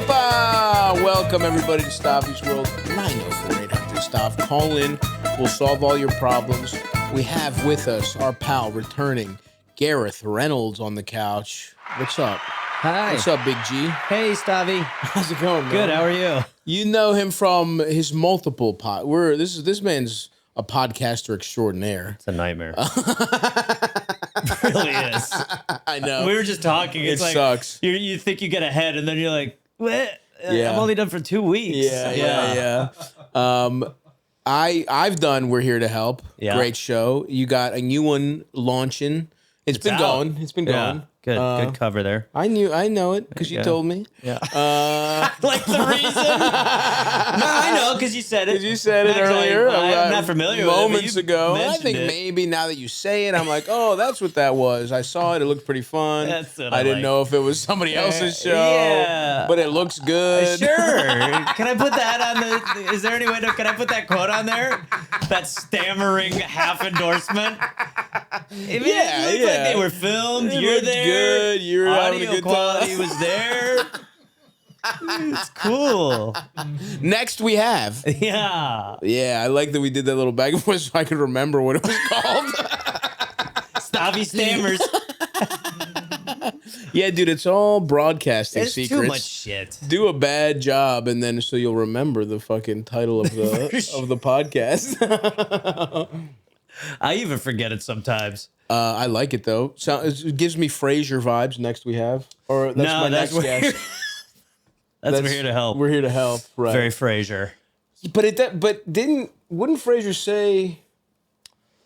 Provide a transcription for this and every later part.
Welcome, everybody, to Stavvy's World. 904-800-STAV. Call in. We'll solve all your problems. We have with us our pal returning, Gareth Reynolds, on the couch. What's up? Hi. What's up, Big G? Hey, Stavvy. How's it going, man? Good. How are you? You know him from his multiple This man's a podcaster extraordinaire. It's a nightmare. It really is. I know. We were just talking. It's It sucks. You think you get ahead, and then you're like, what? Yeah. I'm only done for 2 weeks. Yeah. I've done We're Here to Help. Yeah. Great show. You got a new one launching. It's been out. going. It's been Yeah. going. Good cover there. I know it because you told me. Yeah. Like the reason? No, I know because you said it. Because you said it earlier. I'm not familiar with it. Moments but you ago. I mentioned think it. maybe now that you say it, I'm like, oh, that's what that was. I saw it. It looked pretty fun. That's what I I didn't like. know if it was somebody else's show. Yeah. But it looks good. Sure. Can I put that on the? Is there any way to? Can I put that quote on there? That stammering half endorsement. It looked like they were filmed. It You're looked there. good. You're having a Audio good quality time. was there. It's cool. Next we have. Yeah. Yeah, I like that we did that little back and forth so I could remember what it was called. Stavvy stammers. Yeah, dude, it's all broadcasting It's secrets. too much shit. Do a bad job, and then so you'll remember the fucking title of the of the podcast. I even forget it sometimes. I like it though. So it gives me Frasier vibes. Next we have, or that's my next guest. We're here to help. We're here to help. Right. Very Frasier. But wouldn't Frasier say?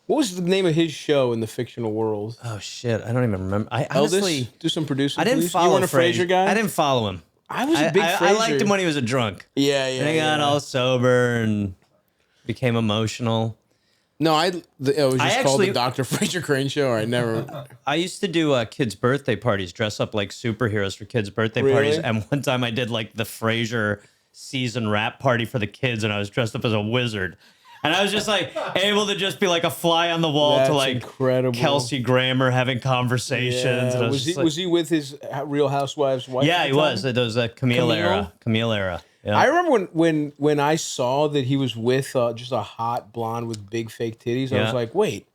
What was the name of his show in the fictional world? Oh shit! I don't even remember. I Elvis, honestly, do some producing. I didn't please. follow. You weren't a Frasier guy. I didn't follow him. I was a big Frasier. I liked him when he was a drunk. Yeah. And he got all sober and became emotional. No, it was just called actually- the Dr. Frasier Crane Show. I never. I used to do kids' birthday parties, dress up like superheroes for kids' birthday parties. And one time I did like the Frasier season wrap party for the kids, and I was dressed up as a wizard. And I was just like able to just be like a fly on the wall That's to like incredible. Kelsey Grammer having conversations. And I Was he with his Real Housewives wife? Yeah, at he the was. time? Those Camille era. Yeah. I remember when I saw that he was with just a hot blonde with big fake titties. I Yeah. was like, wait,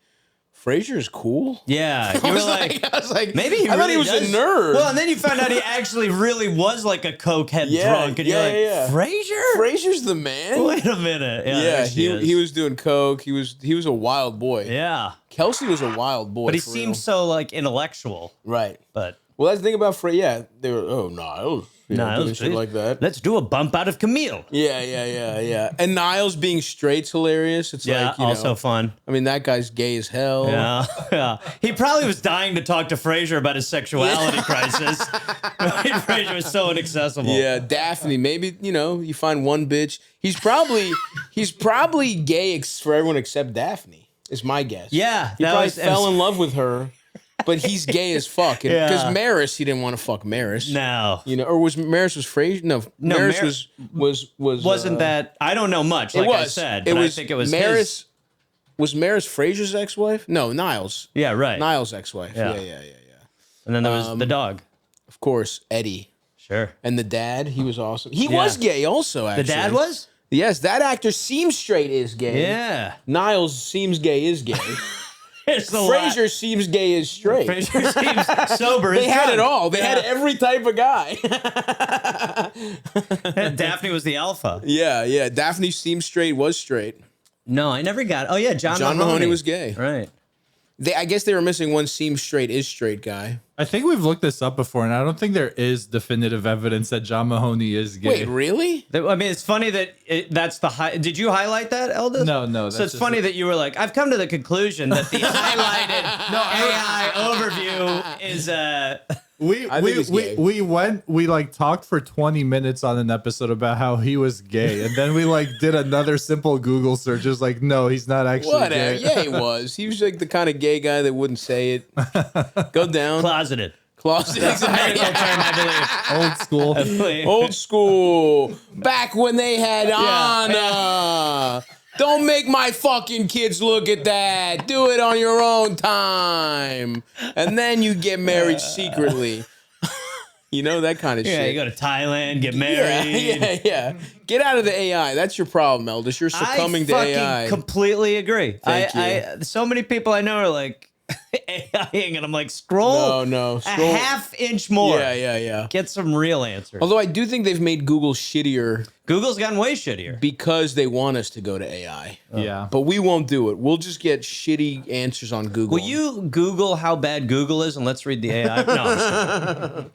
Frasier's cool. Yeah, you were like, I was like, maybe he I thought really he was does. a nerd. Well, and then you found out he actually really was like a cokehead Yeah, drunk, and you're like, yeah. Frasier? Frasier's the man. Wait a minute. Yeah, Yeah, there she is. he was doing coke. He was a wild boy. Yeah, Kelsey was a wild boy. but he for seems real. so like intellectual. right. But Well, that's the thing about Yeah, they were. Niles. Doing shit like that. Let's do a bump out of Camille. Yeah. And Niles being straight's hilarious. It's Yeah, like, you also know, fun. I mean, that guy's gay as hell. Yeah. He probably was dying to talk to Frasier about his sexuality crisis. Frasier was so inaccessible. Yeah, Daphne. Maybe you find one bitch. He's probably gay for everyone except Daphne. Is my guess. Yeah, he that probably was- fell in love with her, but he's gay as fuck. Yeah. Because Maris, he didn't want to fuck Maris. No. Or was Maris Frasier? No, Maris was. Wasn't that? I don't know much. Like I said, but I think it was Maris. his. Was Maris Frasier's ex-wife? No, Niles. Yeah, right. Niles' ex-wife. Yeah. Yeah. And then there was the dog. Of course, Eddie. Sure. And the dad, he was awesome. He was gay also, actually. The dad was? Yes, that actor seems straight is gay. Yeah. Niles seems gay is gay. It's a lot. Frasier seems gay is straight. Frasier seems sober. They had it all. They had every type of guy. Daphne was the alpha. Yeah. Daphne seems straight, was straight. No, I never got. Oh yeah, John Mahoney was gay. Right. I guess they were missing one seems straight is straight guy. I think we've looked this up before, and I don't think there is definitive evidence that John Mahoney is gay. Wait, really? I mean, it's funny that that's the high. Did you highlight that, Eldis? No. So it's funny that you were like, I've come to the conclusion that the highlighted AI overview is We talked for 20 minutes on an episode about how he was gay, and then we did another simple Google search. Just like, no, he's not actually Whatever. gay. Yeah, he was. He was like the kind of gay guy that wouldn't say it. Go down. closeted. Closet. That's a medical term, I Old school. believe. Old school. Back when they had honor. Don't make my fucking kids look at that. Do it on your own time. And then you get married secretly. You know, that kind of Yeah, shit. you go to Thailand, get married. Yeah. Get out of the AI. That's your problem, Eldest. You're succumbing to AI. I completely agree. Thank you. So many people I know are like AIing, and I'm like, scroll No. a half-inch more. Yeah. Get some real answers. Although I do think they've made Google shittier Google's gotten way shittier. because they want us to go to AI. Yeah. But we won't do it. We'll just get shitty answers on Google. Will you Google how bad Google is, and let's read the AI? No, I'm just kidding.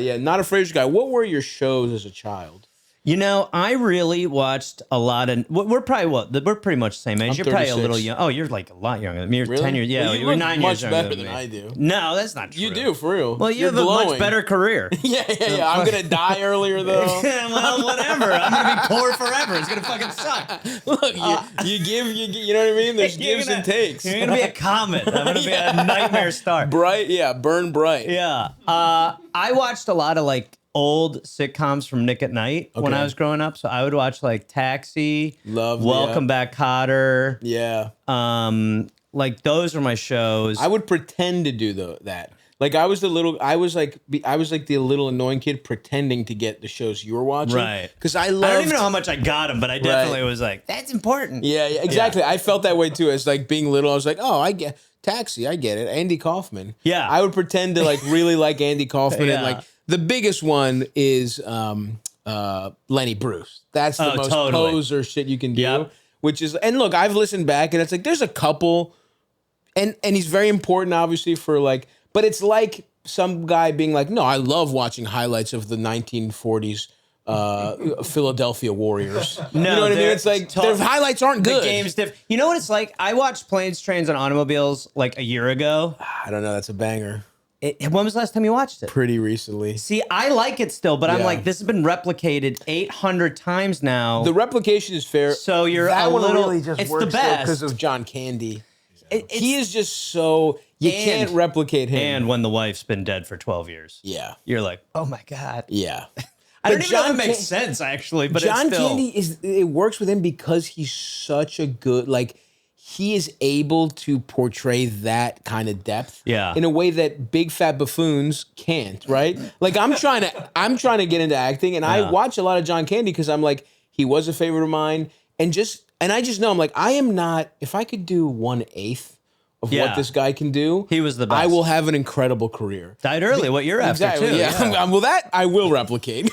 Yeah, not a Frasier guy. What were your shows as a child? You know, I really watched a lot of. We're probably we're pretty much the same age. I'm You're probably a 36. little young. Oh, you're like a lot younger than me. You're Really? 10 years. Yeah, Well, you you're look 9 much years younger better than than me. I do. No, that's not true. You do, for real. Well, you You're have a glowing. much better career. Yeah. I'm going to die earlier, though. Well, whatever. I'm gonna be poor forever. It's gonna fucking suck. Look, you give, you know what I mean? There's gives and takes. You're gonna be a comet. I'm gonna be a nightmare star. Bright, burn bright. Yeah. I watched a lot of like old sitcoms from Nick at Night when Okay. I was growing up. So I would watch like Taxi, Love Welcome Back, Kotter. Yeah. Like those are my shows. I would pretend to do that. Like I was the little annoying kid pretending to get the shows you were watching. Right. Because I I don't loved. even know how much I got them, but I definitely was like, that's important. Yeah, exactly. I felt that way too. As like being little, I was like, oh, I get Taxi, I get it. Andy Kaufman. Yeah. I would pretend to like really like Andy Kaufman, and Yeah. like the biggest one is Lenny Bruce. That's the most totally. poser shit you can do. Yep. Which is, and look, I've listened back, and it's like there's a couple, and he's very important, obviously, for like, but it's like some guy being like, no, I love watching highlights of the 1940s. Philadelphia Warriors. No, you know what I mean? they're It's like tough. their highlights aren't The good. game's different. You know what it's like? I watched Planes, Trains, and Automobiles like a year ago. I don't know. That's a banger. When was the last time you watched it? Pretty recently. See, I like it still, but I'm Yeah. like, this has been replicated 800 times now. The replication is fair. So you're that a one little- really just it's works the best. because of John Candy. It's- He is just so you And- can't replicate him. and when the wife's been dead for 12 years. yeah, You're like, oh my God. yeah. I don't But even know if John it makes Can- sense, actually, but John it's still. Candy it works with him because he's such a good he is able to portray that kind of depth Yeah. in a way that big fat buffoons can't, right? Like I'm trying to get into acting, and I Yeah. watch a lot of John Candy because I'm like, he was a favorite of mine, and I just know I'm like, I am not, if I could do 1/8 of Yeah. what this guy can do, He was the best. I will have an incredible career. Died early, what you're after, Exactly. too. Yeah. Well, that I will replicate.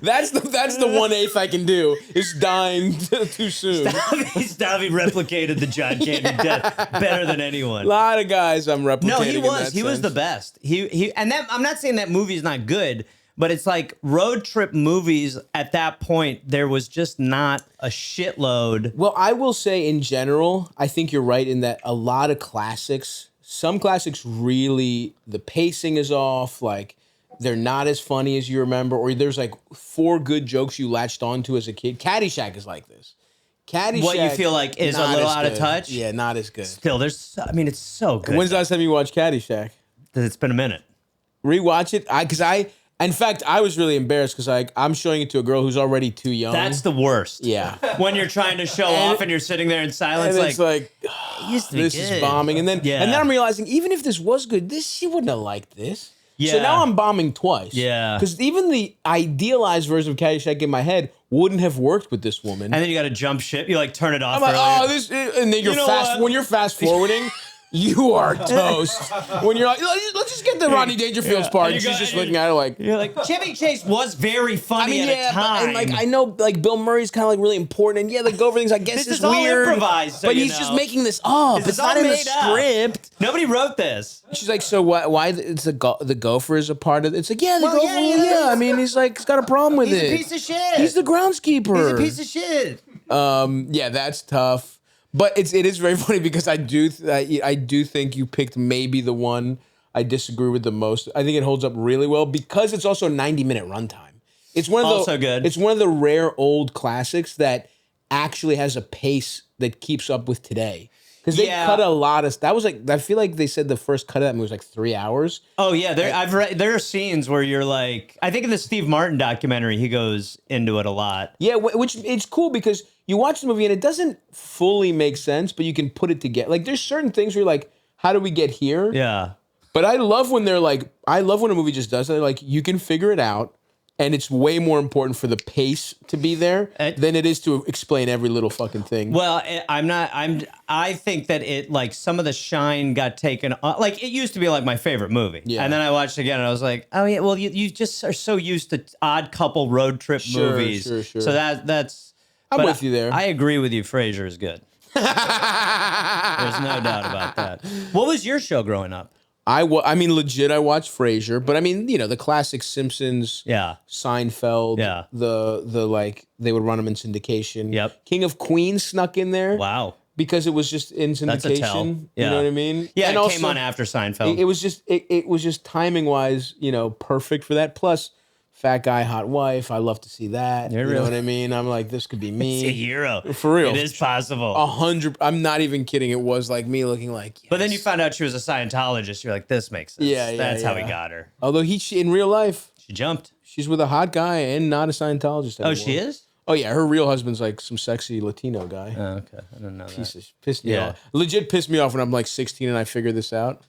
That's the 1/8 I can do is dying too soon. Stavvy replicated the John Candy death better than anyone. A lot of guys I'm replicating. No, he in was. that He was sense. the best. He and that I'm not saying that movie is not good, but it's like road trip movies at that point, there was just not a shitload. Well, I will say in general, I think you're right in that a lot of classics, some classics really, the pacing is off, like they're not as funny as you remember, or there's like 4 good jokes you latched onto as a kid. Caddyshack is like this. Caddyshack. What you feel like is a not little as out of good. touch? Yeah, not as good. Still, it's so good. When's the last time you watched Caddyshack? It's been a minute. Rewatch it. In fact, I was really embarrassed because I'm showing it to a girl who's already too young. That's the worst. yeah. When you're trying to show And- off and you're sitting there in silence, And it's like, it used to be this good. is bombing. And then Yeah. and then I'm realizing even if this was good, she wouldn't have liked this. So Yeah. now I'm bombing twice. Yeah. Because even the idealized version of Caddyshack in my head wouldn't have worked with this woman. And then you got to jump ship. You like turn it off. I'm like, earlier. oh, this, and then You know what? when you're fast forwarding, you are toast. When you're like, let's just get the Rodney Dangerfield's part. And And you she's go- just and looking at her like, You're like, Chevy Chase was very funny at a but, time. and like I know, like Bill Murray's kind of like really important, and yeah, the go over things I guess This is is all weird, improvised, so but you he's just know. making this up. This It's is all not in the made up. script. Nobody wrote this. She's like, so why it's the gopher is a part of it? It's like, yeah, the Well, gopher, yeah. I mean, he's got a problem with He's it. a piece of shit. He's the groundskeeper. He's a piece of shit. Yeah, that's tough. But it is very funny because I do think you picked maybe the one I disagree with the most. I think it holds up really well because it's also a 90-minute runtime. It's one of Also good. It's one of the rare old classics that actually has a pace that keeps up with today. Because they Yeah. cut a lot of. That was like I feel like they said the first cut of that movie was like 3 hours. Oh yeah, there are scenes where you're like, I think in the Steve Martin documentary, he goes into it a lot. Yeah, which it's cool because you watch the movie and it doesn't fully make sense, but you can put it together. Like there's certain things where you're like, how do we get here? Yeah. But I love when they're like, I love when a movie just does that. Like, you can figure it out, and it's way more important for the pace to be there than it is to explain every little fucking thing. Well, I think that it, like, some of the shine got taken. Like, it used to be like my favorite movie. Yeah. And then I watched it again and I was like, oh yeah, well, you just are so used to odd couple road trip movies. Sure. So that's. I'm with you there. I agree with you. Frasier is good. There's no doubt about that. What was your show growing up? I mean, legit, I watched Frasier, but I mean, you know, the classic Simpsons, Seinfeld, the like, they would run them in syndication. Yep. King of Queens snuck in there. Wow. Because it was just in syndication. That's a tell. Yeah. You know what I mean? Yeah, and it also, came on after Seinfeld. It was just timing wise, you know, perfect for that. Plus, fat guy, hot wife. I love to see that. You know what I mean? I'm like, this could be me. It's a hero. For real. It is possible. 100. I'm not even kidding. It was like me looking like, yes. But then you found out she was a Scientologist. You're like, this makes sense. Yeah. That's how we got her. Although she in real life, she jumped. She's with a hot guy and not a Scientologist anymore. Oh, she is? Oh, yeah. Her real husband's like some sexy Latino guy. Oh, okay. I didn't know that. Pissed me off. Legit pissed me off when I'm like 16 and I figured this out.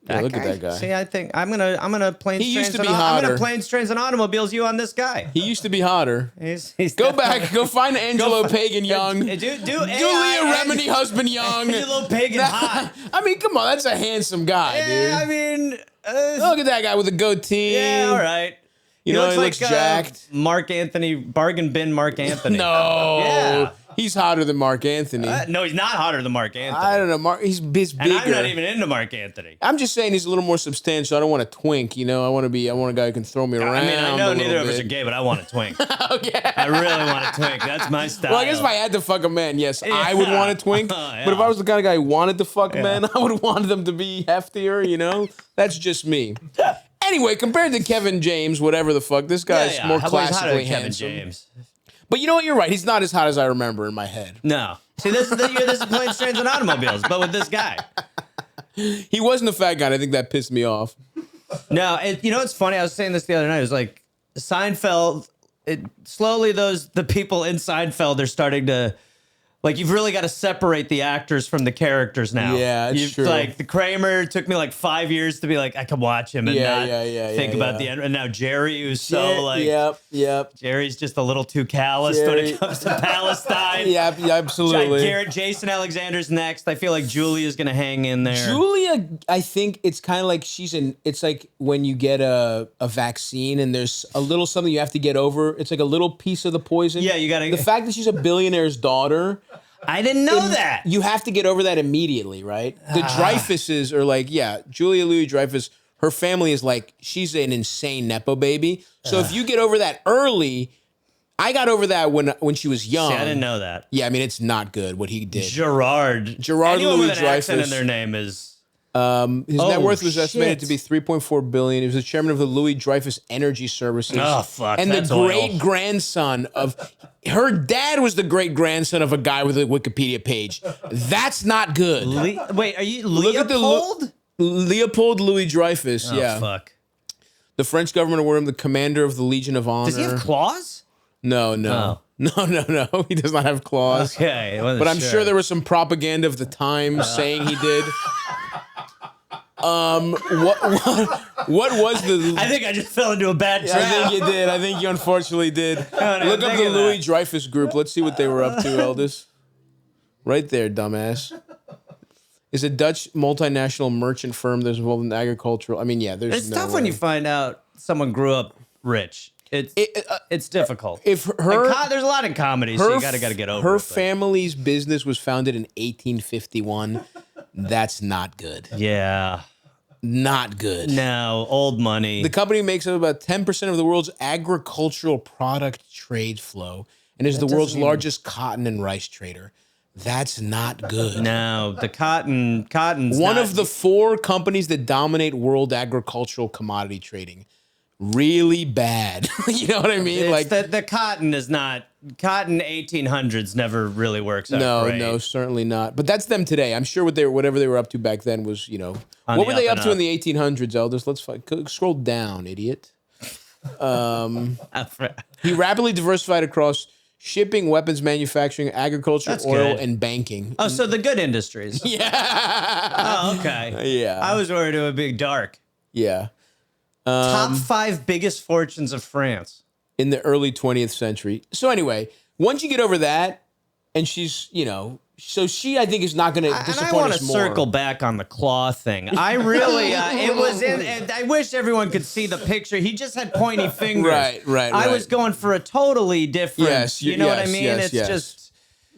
Yeah, look at that guy. See, I think I'm gonna planes, trains, to be hotter. I'm gonna planes, trains, and automobiles you on this guy. He used to be hotter. He's go back, go find Angelo Pagan young. Do Leah Remini husband young. Angelo Pagan hot. I mean, come on, that's a handsome guy, dude. I mean, look at that guy with a goatee. Yeah, all right. You know, he looks jacked. Mark Anthony, bargain bin Mark Anthony. No. Yeah. He's hotter than Mark Anthony. No, he's not hotter than Mark Anthony. I don't know. He's bigger. And I'm not even into Mark Anthony. I'm just saying he's a little more substantial. I don't want a twink, you know. I want a guy who can throw me around. I mean, I know neither of us are gay, but I want a twink. Okay. I really want a twink. That's my style. Well, I guess if I had to fuck a man, yes, I would want a twink. But if I was the kind of guy who wanted to fuck men, I would want them to be heftier, you know? That's just me. Anyway, compared to Kevin James, whatever the fuck, this guy's more classically handsome. Kevin James. But you know what? You're right. He's not as hot as I remember in my head. No. See, this is planes, trains, and automobiles, but with this guy. He wasn't a fat guy. I think that pissed me off. No, you know what's funny? I was saying this the other night. It was like Seinfeld. Slowly, the people in Seinfeld are starting to. Like, you've really got to separate the actors from the characters now. Yeah, it's true. Like, the Kramer took me like 5 years to be like, I can watch him and not think about the end. And now Jerry, who's so like... Yep. Jerry's just a little too callous when it comes to Palestine. Yeah, absolutely. Jason Alexander's next. I feel like Julia's going to hang in there. Julia, I think it's kind of like it's like when you get a vaccine and there's a little something you have to get over. It's like a little piece of the poison. Yeah, you got to... The fact that she's a billionaire's daughter... I didn't know that. You have to get over that immediately, right? The Dreyfuses are like, Julia Louis-Dreyfus, her family is like, she's an insane Nepo baby. So if you get over that early, I got over that when she was young. See, I didn't know that. Yeah, I mean, it's not good what he did. Gerard Louis-Dreyfus. With an accent in their name is... His net worth was estimated to be $3.4 billion. He was the chairman of the Louis-Dreyfus Energy Services. Oh, fuck. And the great-grandson of... Her dad was the great-grandson of a guy with a Wikipedia page. That's not good. Wait, are you Leopold? Leopold Louis-Dreyfus, Oh, fuck. The French government awarded him the commander of the Legion of Honor. Does he have claws? No. Oh. No. He does not have claws. Okay. But I'm sure there was some propaganda of the time saying he did. What was the... I think I just fell into a bad trap. I think you did. I think you unfortunately did. Look up the Louis-Dreyfus group. Let's see what they were up to, Eldest. Right there, dumbass. Is a Dutch multinational merchant firm that's involved in agricultural... I mean, there's It's tough when you find out someone grew up rich. It's difficult. If there's a lot in comedy, so you gotta get over it. Her family's business was founded in 1851. That's not good. Yeah. Not good. No, old money. The company makes up about 10% of the world's agricultural product trade flow and is the world's largest cotton and rice trader. That's not good. No, the cotton's one of the 4 companies that dominate world agricultural commodity trading. Really bad. You know what I mean? Like the cotton is not... Cotton 1800s never really works out great. No, certainly not. But that's them today. I'm sure whatever they were up to back then was, what were they up to in the 1800s, Elders? Let's scroll down, idiot. He rapidly diversified across shipping, weapons manufacturing, agriculture, That's oil, good. and banking. Oh, so the good industries. Yeah. Oh, okay. Yeah. I was worried it would be dark. Yeah. Top 5 biggest fortunes of France. In the early 20th century. So anyway, once you get over that, and she's, so she, I think, is not going to And I disappoint want us to more. circle back on the claw thing. I really, it was in, and I wish everyone could see the picture. He just had pointy fingers. Right. I was going for a totally different, Yes, you know what I yes, mean? yes, It's yes. just,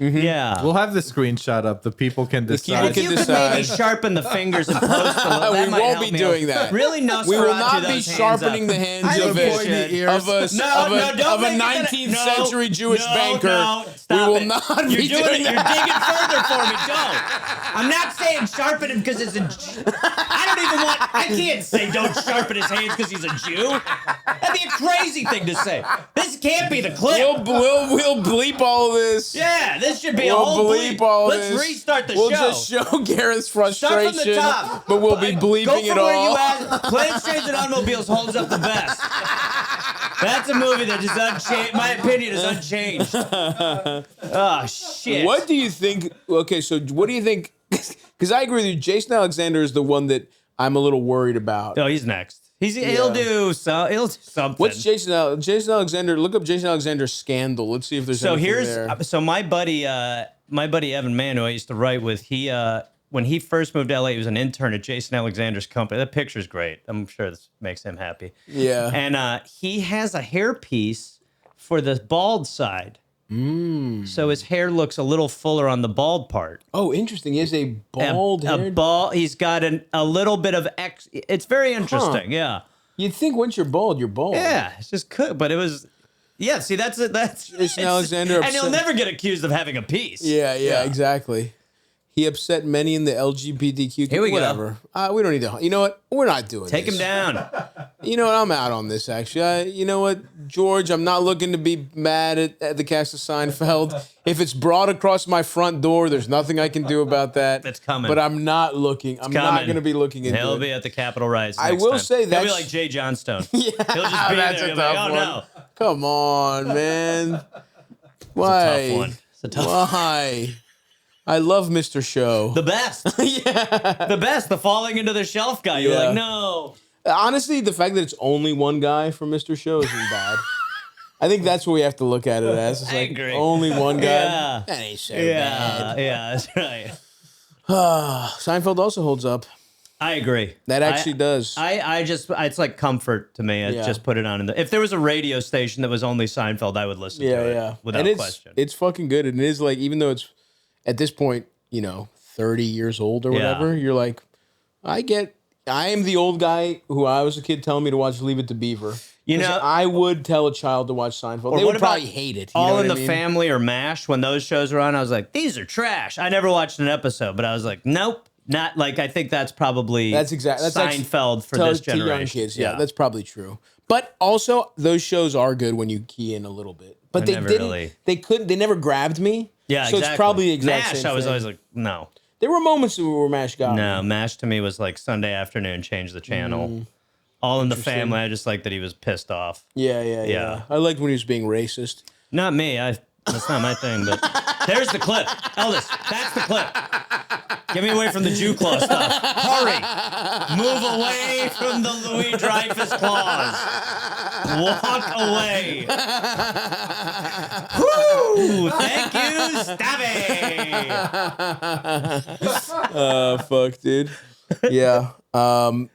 yeah. We'll have the screenshot up. The people can decide. If you could maybe sharpen the fingers and post a little, that We might won't help be me doing out. that. Really, no. We will not be sharpening the hands I of think a, you should. of a, don't of a make it 19th century Jewish banker. No, We stop will it. not You're be doing doing it. that. You're digging further for me. Don't. I'm not saying sharpen him because it's a. I don't even want. I can't say don't sharpen his hands because he's a Jew. That'd be a crazy thing to say. This can't be the clip. We'll bleep all of this. Yeah, this should be a We'll whole bleep all Let's this. restart the We'll show. just show Gareth's Start frustration, from the top. but we'll be Go bleeping from it where all. you at. Planes, Trains, and Automobiles holds up the best. That's a movie that is unchanged. My opinion is unchanged. Oh, shit. What do you think? Okay, so what do you think? Because I agree with you. Jason Alexander is the one that I'm a little worried about. Oh, he's next. He'll do something. What's Jason Alexander? Look up Jason Alexander's scandal. Let's see if there's So anything here's there. so my buddy Evan Mann, who I used to write with, he when he first moved to LA, he was an intern at Jason Alexander's company. That picture's great. I'm sure this makes him happy. Yeah. And he has a hairpiece for the bald side. So his hair looks a little fuller on the bald part. Oh, interesting. He has a bald head. He's got a little bit of It's very interesting. Yeah. You'd think once you're bald, you're bald. Yeah. It's just but it was. Yeah. See, that's it. That's Jason Alexander, and he'll never get accused of having a piece. Yeah, exactly. He upset many in the LGBTQ. Here we go. Whatever. We don't need to. You know what? We're not doing Take this. him down. You know what? I'm out on this, actually. You know what, George? I'm not looking to be mad at the cast of Seinfeld. If it's brought across my front door, there's nothing I can do about that. It's coming. But I'm not looking. I'm not going to be looking into He'll it. be at the Capitol riots. I next will time. say he'll that's- be like Jay Johnstone. Yeah, He'll just be that's there. a He'll be tough like, one. no. Come on, man. Why? Tough one. It's a tough one. Why? I love Mr. Show. The best. Yeah. The best. The falling into the shelf guy. You're Yeah. like, no. Honestly, the fact that it's only one guy from Mr. Show isn't bad. I think that's what we have to look at it as. It's I like agree. only one guy. Yeah. That ain't so Yeah. bad. Yeah, that's right. Seinfeld also holds up. I agree. That actually does. I just, it's like comfort to me. I Yeah. just put it on. If there was a radio station that was only Seinfeld, I would listen to it without and question. It's fucking good. And it is like, even though it's at this point, 30 years old or whatever, you're like, I am the old guy who I was a kid telling me to watch Leave It to Beaver. I would tell a child to watch Seinfeld. They what would probably about hate it. You know All what in I the mean? Family or MASH, when those shows were on, I was like, these are trash. I never watched an episode, but I was like, nope. Not like, I think that's probably That's Seinfeld for to this generation. young kids. Yeah, that's probably true. But also, those shows are good when you key in a little bit. But they never didn't. really- They never grabbed me. Yeah, so exactly. it's probably the exact MASH, same I was thing. always like, no. There were moments where MASH got me. No, MASH to me was like Sunday afternoon, change the channel. All in the Family, I just like that he was pissed off. Yeah. I liked when he was being racist. Not me. That's not my thing, but there's the clip. Elvis, that's the clip. Get me away from the Jew claw stuff. Hurry. Move away from the Louis-Dreyfus claws. Walk away. Woo! Thank you, Stavvy. Fuck, dude. Yeah. I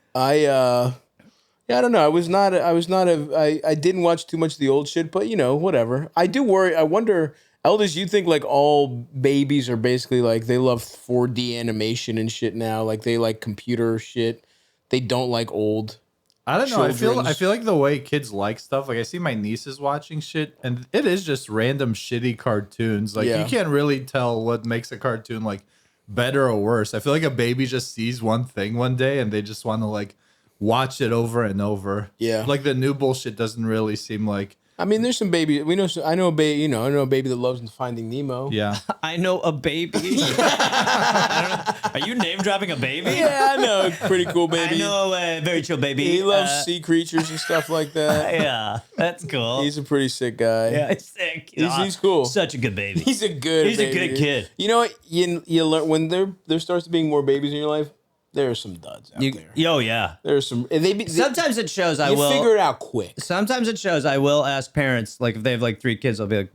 don't know. I didn't watch too much of the old shit, but whatever. I do worry. I wonder, Elders, you think like all babies are basically like they love 4D animation and shit now? Like they like computer shit. They don't like old. I don't know. I children's- feel like the way kids like stuff. Like I see my nieces watching shit, and it is just random shitty cartoons. Like Yeah. you can't really tell what makes a cartoon like better or worse. I feel like a baby just sees one thing one day, and they just want to like watch it over and over. Yeah. Like the new bullshit doesn't really seem like I mean, there's some baby. We know. I know a baby. You know, I know a baby that loves Finding Nemo. Yeah. I know a baby. I don't know. Are you name dropping a baby? Yeah, I know. Pretty cool baby. I know a very chill baby. He loves sea creatures and stuff like that. Yeah, that's cool. He's a pretty sick guy. Yeah, he's sick. He's cool. Such a good baby. He's a good kid. You know what? You learn when there starts to being more babies in your life. There are some duds out there. Oh yeah. There's some. Sometimes it shows I you will figure it out quick. Sometimes it shows I will ask parents, like if they have like 3 kids, I'll be like,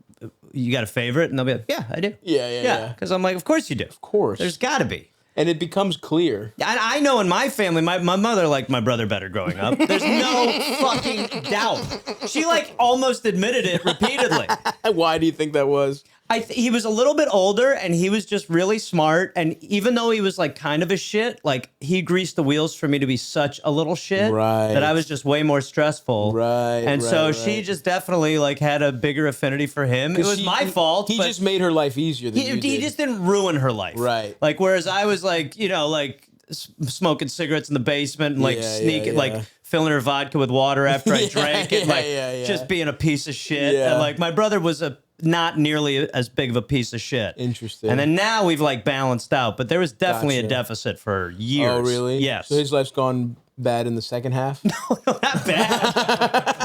"You got a favorite?" And they'll be like, "Yeah, I do." Yeah. Because I'm like, "Of course you do. Of course. There's got to be." And it becomes clear. I know in my family, my mother liked my brother better growing up. There's no fucking doubt. She like almost admitted it repeatedly. Why do you think that was? He was a little bit older and he was just really smart. And even though he was like kind of a shit, like he greased the wheels for me to be such a little shit that I was just way more stressful. Right. And so she just definitely like had a bigger affinity for him. It was my fault. He just made her life easier than you did. He just didn't ruin her life. Right. Like, whereas I was like, you know, like smoking cigarettes in the basement and like sneaking, like filling her vodka with water after I drank and like just being a piece of shit. Yeah. And like my brother was not nearly as big of a piece of shit. Interesting. And then now we've like balanced out, but there was definitely a deficit for years. Oh, really? Yes. So his life's gone bad in the second half? No, not bad.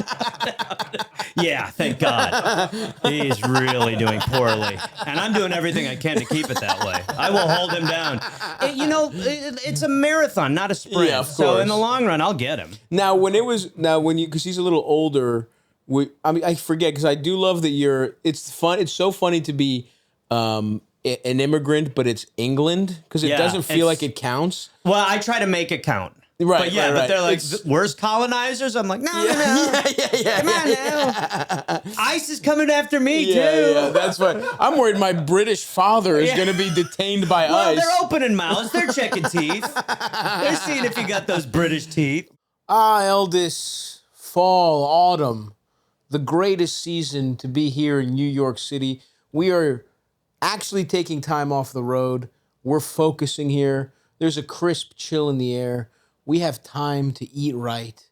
Yeah, thank God. He's really doing poorly. And I'm doing everything I can to keep it that way. I will hold him down. It's a marathon, not a sprint. Yeah, of course. So in the long run, I'll get him. Now, because he's a little older, I forget, because I do love that it's fun. It's so funny to be an immigrant, but it's England, because it doesn't feel like it counts. Well, I try to make it count. Right, but they're like, worst colonizers? I'm like, no. Come on now. ICE is coming after me, too. Yeah, that's fine. I'm worried my British father is going to be detained by ICE. They're opening mouths. They're checking teeth. They're seeing if you got those British teeth. Eldest, fall, autumn, the greatest season to be here in New York City. We are actually taking time off the road. We're focusing here. There's a crisp chill in the air. We have time to eat right.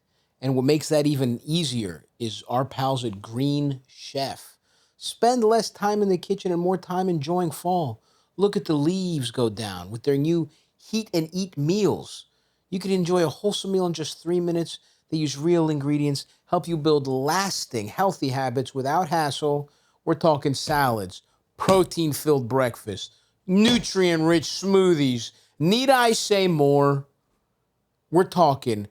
And what makes that even easier is our pals at Green Chef. Spend less time in the kitchen and more time enjoying fall. Look at the leaves go down with their new Heat and Eat meals. You can enjoy a wholesome meal in just 3 minutes. They use real ingredients, help you build lasting, healthy habits without hassle. We're talking salads, protein-filled breakfast, nutrient-rich smoothies. Need I say more? We're talking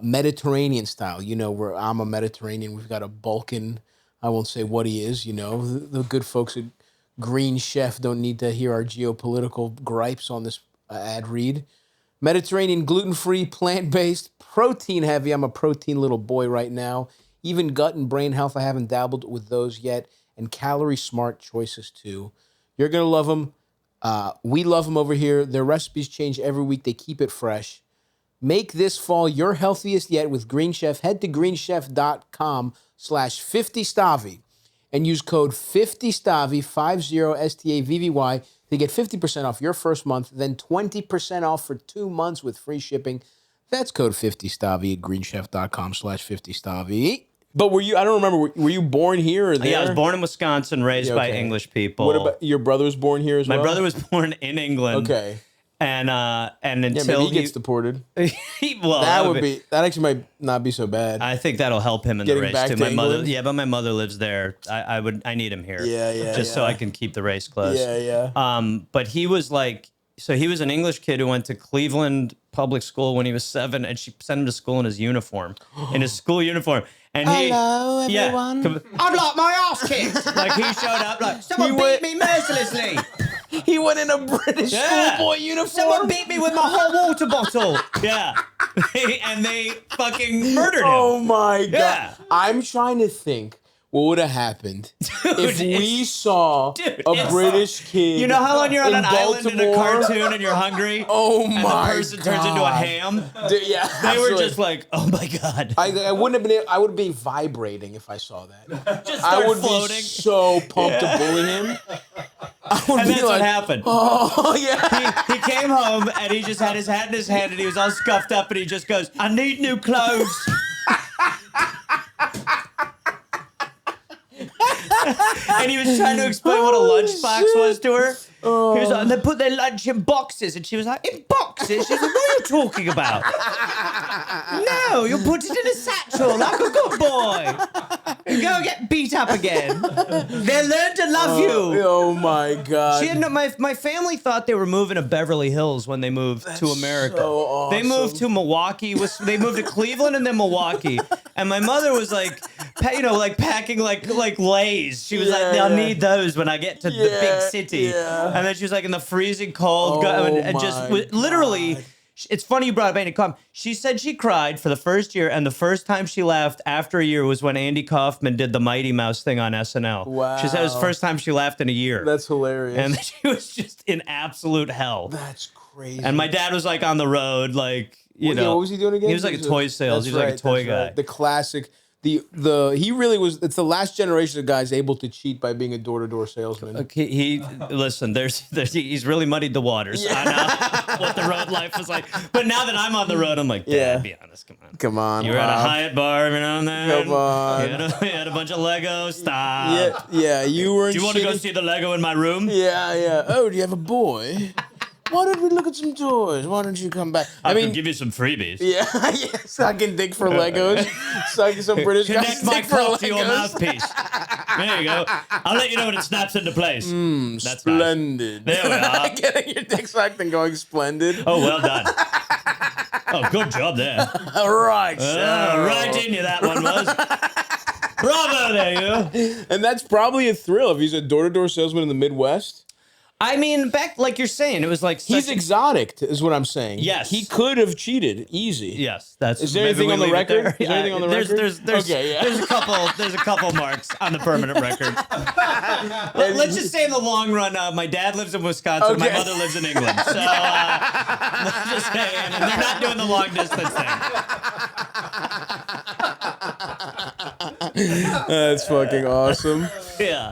Mediterranean style. You know, I'm a Mediterranean. We've got a Balkan. I won't say what he is. You know, the good folks at Green Chef don't need to hear our geopolitical gripes on this ad read. Mediterranean, gluten-free, plant-based, protein-heavy. I'm a protein little boy right now. Even gut and brain health, I haven't dabbled with those yet. And calorie-smart choices, too. You're going to love them. We love them over here. Their recipes change every week. They keep it fresh. Make this fall your healthiest yet with Green Chef. Head to greenchef.com/50Stavvy and use code 50Stavvy, 50STAVVY, to get 50% off your first month, then 20% off for 2 months with free shipping. That's code 50Stavvy at greenchef.com/50Stavvy. But I don't remember, were you born here or there? Yeah, I was born in Wisconsin, raised by English people. What about, your brother was born here as well? My brother was born in England. Okay. And until maybe he gets deported. That actually might not be so bad. I think that'll help him in Getting the race back too. to England? But my mother lives there. I need him here. Just so I can keep the race close. Yeah. But he was he was an English kid who went to Cleveland public school when he was 7, and she sent him to school in his uniform, in his school uniform. And hello, everyone. I'd like my ass kicked. Like he showed up like someone beat me mercilessly. He went in a British schoolboy uniform. Someone beat me with my hot water bottle. Yeah. And they fucking murdered him. Oh my God. Yeah. I'm trying to think what would have happened if we saw a British kid. You know how when you're on an island in a Baltimore? cartoon and you're hungry? Oh and my the person turns into a ham? Dude, yeah. They were just like, oh my God. I wouldn't have been. I would be vibrating if I saw that. Just start I would floating. be so pumped to bully him. I would And be that's like, what happened. Oh yeah. He came home and he just had his hat in his hand and he was all scuffed up and he just goes, I need new clothes. And he was trying to explain what a lunchbox was to her. He was like, they put their lunch in boxes. And she was like, in boxes? She's like, what are you talking about? No, you put it in a satchel like a good boy. And go get beat up again. They'll learn to love you. Oh my God. She had my family thought they were moving to Beverly Hills when they moved to America. So awesome. They moved to Milwaukee. They moved to Cleveland and then Milwaukee. And my mother was like, like packing like Lay's. She was like, I'll need those when I get to the big city. Yeah. And then she was like in the freezing cold, and just literally. God. It's funny you brought up Andy Kaufman. She said she cried for the first year, and the first time she laughed after a year was when Andy Kaufman did the Mighty Mouse thing on SNL. Wow. She said it was the first time she laughed in a year. That's hilarious. And she was just in absolute hell. That's crazy. And my dad was like on the road, like, you know. What was he doing again? He was like a toy sales. He was like a toy guy. Right. The classic. He really was. It's the last generation of guys able to cheat by being a door-to-door salesman. Okay, listen. He's really muddied the waters. I know what the road life was like. But now that I'm on the road, I'm like, Dad, be honest, come on. You were at a Hyatt bar every now and then. Come on. You had a bunch of Legos. Stop. Yeah. You were. Do you want to go see the Lego in my room? Yeah. Oh, do you have a boy? Why don't we look at some toys? Why don't you come back? I mean, give you some freebies. Yeah, sucking dick for Legos. Sucking some British guys Connect my dick for cock Legos. to your mouthpiece. There you go. I'll let you know when it snaps into place. That's Splendid. Nice. There we are. Getting your dick sucked and going splendid. Oh, well done. Oh, good job there. All right. Right in you, that one was. Bravo there, you. And that's probably a thrill if he's a door-to-door salesman in the Midwest. I mean, back like you're saying, it was like He's exotic, is what I'm saying. Yes, he could have cheated easy. Yes, that's. Is there anything on the record? Is there anything on the record? There's a couple marks on the permanent record. Let's just say in the long run, my dad lives in Wisconsin, my mother lives in England. So let's just say, and they're not doing the long distance thing. That's fucking awesome. Yeah.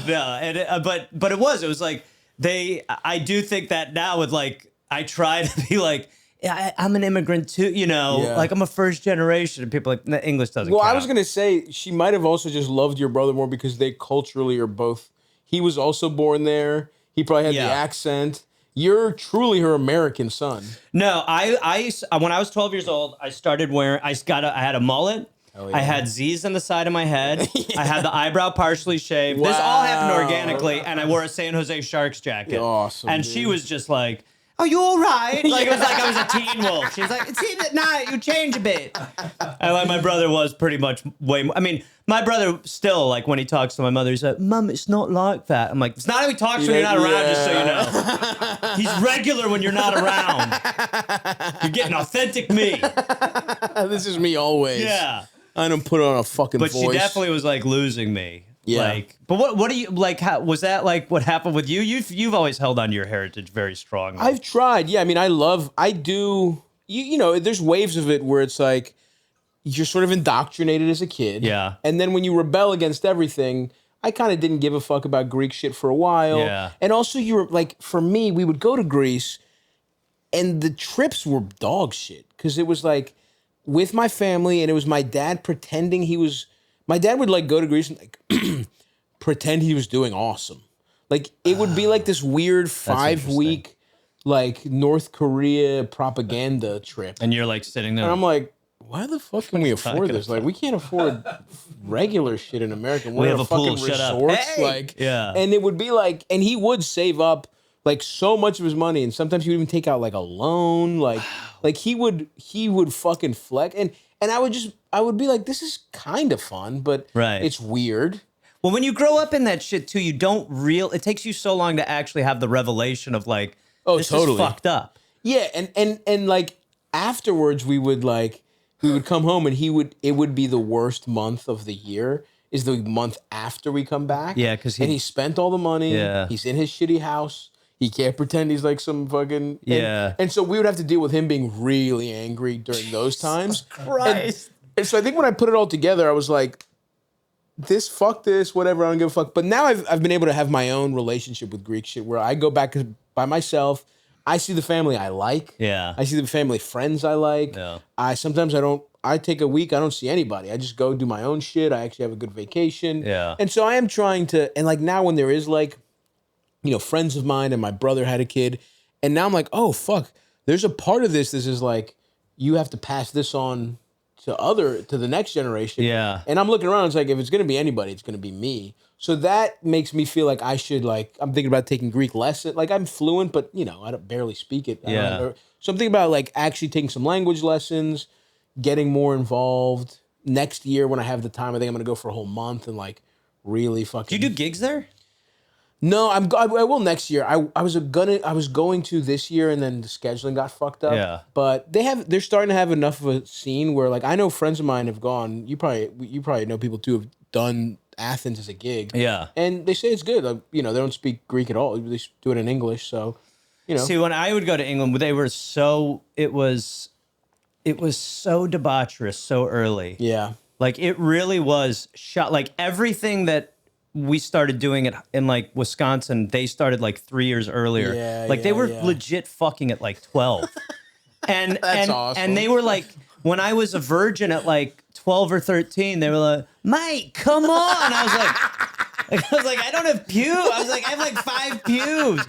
Yeah, and but it was like. I do think that now with like, I try to be like, I'm an immigrant too, like I'm a first generation and people are like, English doesn't count. I was going to say, she might have also just loved your brother more because they culturally are both, he was also born there. He probably had the accent. You're truly her American son. No, I when I was 12 years old, I started wearing, I had a mullet. Oh, yeah. I had Z's on the side of my head. I had the eyebrow partially shaved. Wow. This all happened organically, and I wore a San Jose Sharks jacket. Awesome. And she was just like, "Are you all right?" Like it was like I was a teen wolf. She was like, "It seems at night you change a bit." And like my brother was pretty much way more. I mean, my brother still like when he talks to my mother, he's like, "Mum, it's not like that." I'm like, "It's not how he talks when you're not around." Just so you know, he's regular when you're not around. You're getting authentic me. This is me always. Yeah. I don't put on a fucking voice. But she definitely was like losing me. Yeah. Like, but what do you like? How was that like? What happened with you? You've always held on to your heritage very strongly. I've tried. Yeah. I mean, I do. You know, there's waves of it where it's like you're sort of indoctrinated as a kid. Yeah. And then when you rebel against everything, I kind of didn't give a fuck about Greek shit for a while. Yeah. And also, you were like, for me, we would go to Greece, and the trips were dog shit because it was like. With my family, and it was my dad pretending he was. My dad would like go to Greece and like pretend he was doing awesome. Like it would be like this weird 5-week like North Korea propaganda trip. And you're like sitting there. And I'm like, why the fuck can we afford this? Like we can't afford regular shit in America. We have a fucking pool. Shut up. resorts. Hey! Like Yeah. And it would be like, and he would save up like so much of his money, and sometimes he would even take out like a loan. Like he would fucking flex, and I would be like, this is kind of fun, but it's weird. Well, when you grow up in that shit too, it takes you so long to actually have the revelation of like, this is fucked up. Yeah, and like afterwards we would come home and it would be the worst month of the year. Is the month after we come back. Yeah, because he spent all the money. Yeah. He's in his shitty house. He can't pretend he's like some fucking... And so we would have to deal with him being really angry during those times. Christ. And so I think when I put it all together, I was like, fuck this, whatever, I don't give a fuck. But now I've been able to have my own relationship with Greek shit where I go back by myself. I see the family I like. Yeah. I see the family friends I like. Yeah. Sometimes I don't... I take a week, I don't see anybody. I just go do my own shit. I actually have a good vacation. Yeah. And so I am trying to, and like now when there is like, you know, friends of mine and my brother had a kid, and now I'm like, oh, fuck, there's a part of this is like, you have to pass this on to the next generation. Yeah. And I'm looking around, it's like, if it's going to be anybody, it's going to be me. So that makes me feel like I should, like, I'm thinking about taking Greek lesson. Like, I'm fluent, but, you know, I don't barely speak it. Yeah. So I'm thinking about, like, actually taking some language lessons, getting more involved. Next year when I have the time, I think I'm going to go for a whole month and, like, really fucking... Do you do gigs there? No, I will next year. I was going to this year, and then the scheduling got fucked up. Yeah. But they're starting to have enough of a scene where, like, I know friends of mine have gone. You probably know people too have done Athens as a gig. Yeah. And they say it's good. Like, you know, they don't speak Greek at all. They do it in English. So, you know. See, when I would go to England, it was so debaucherous so early. Yeah. Like it really was shot. Like everything that we started doing in like Wisconsin, they started like 3 years earlier. Yeah, like they were yeah. legit fucking at like 12. And That's awesome. And they were like, when I was a virgin at like 12 or 13, they were like, Mike, come on. I was like, I don't have pubes. I was like, I have like 5 pubes.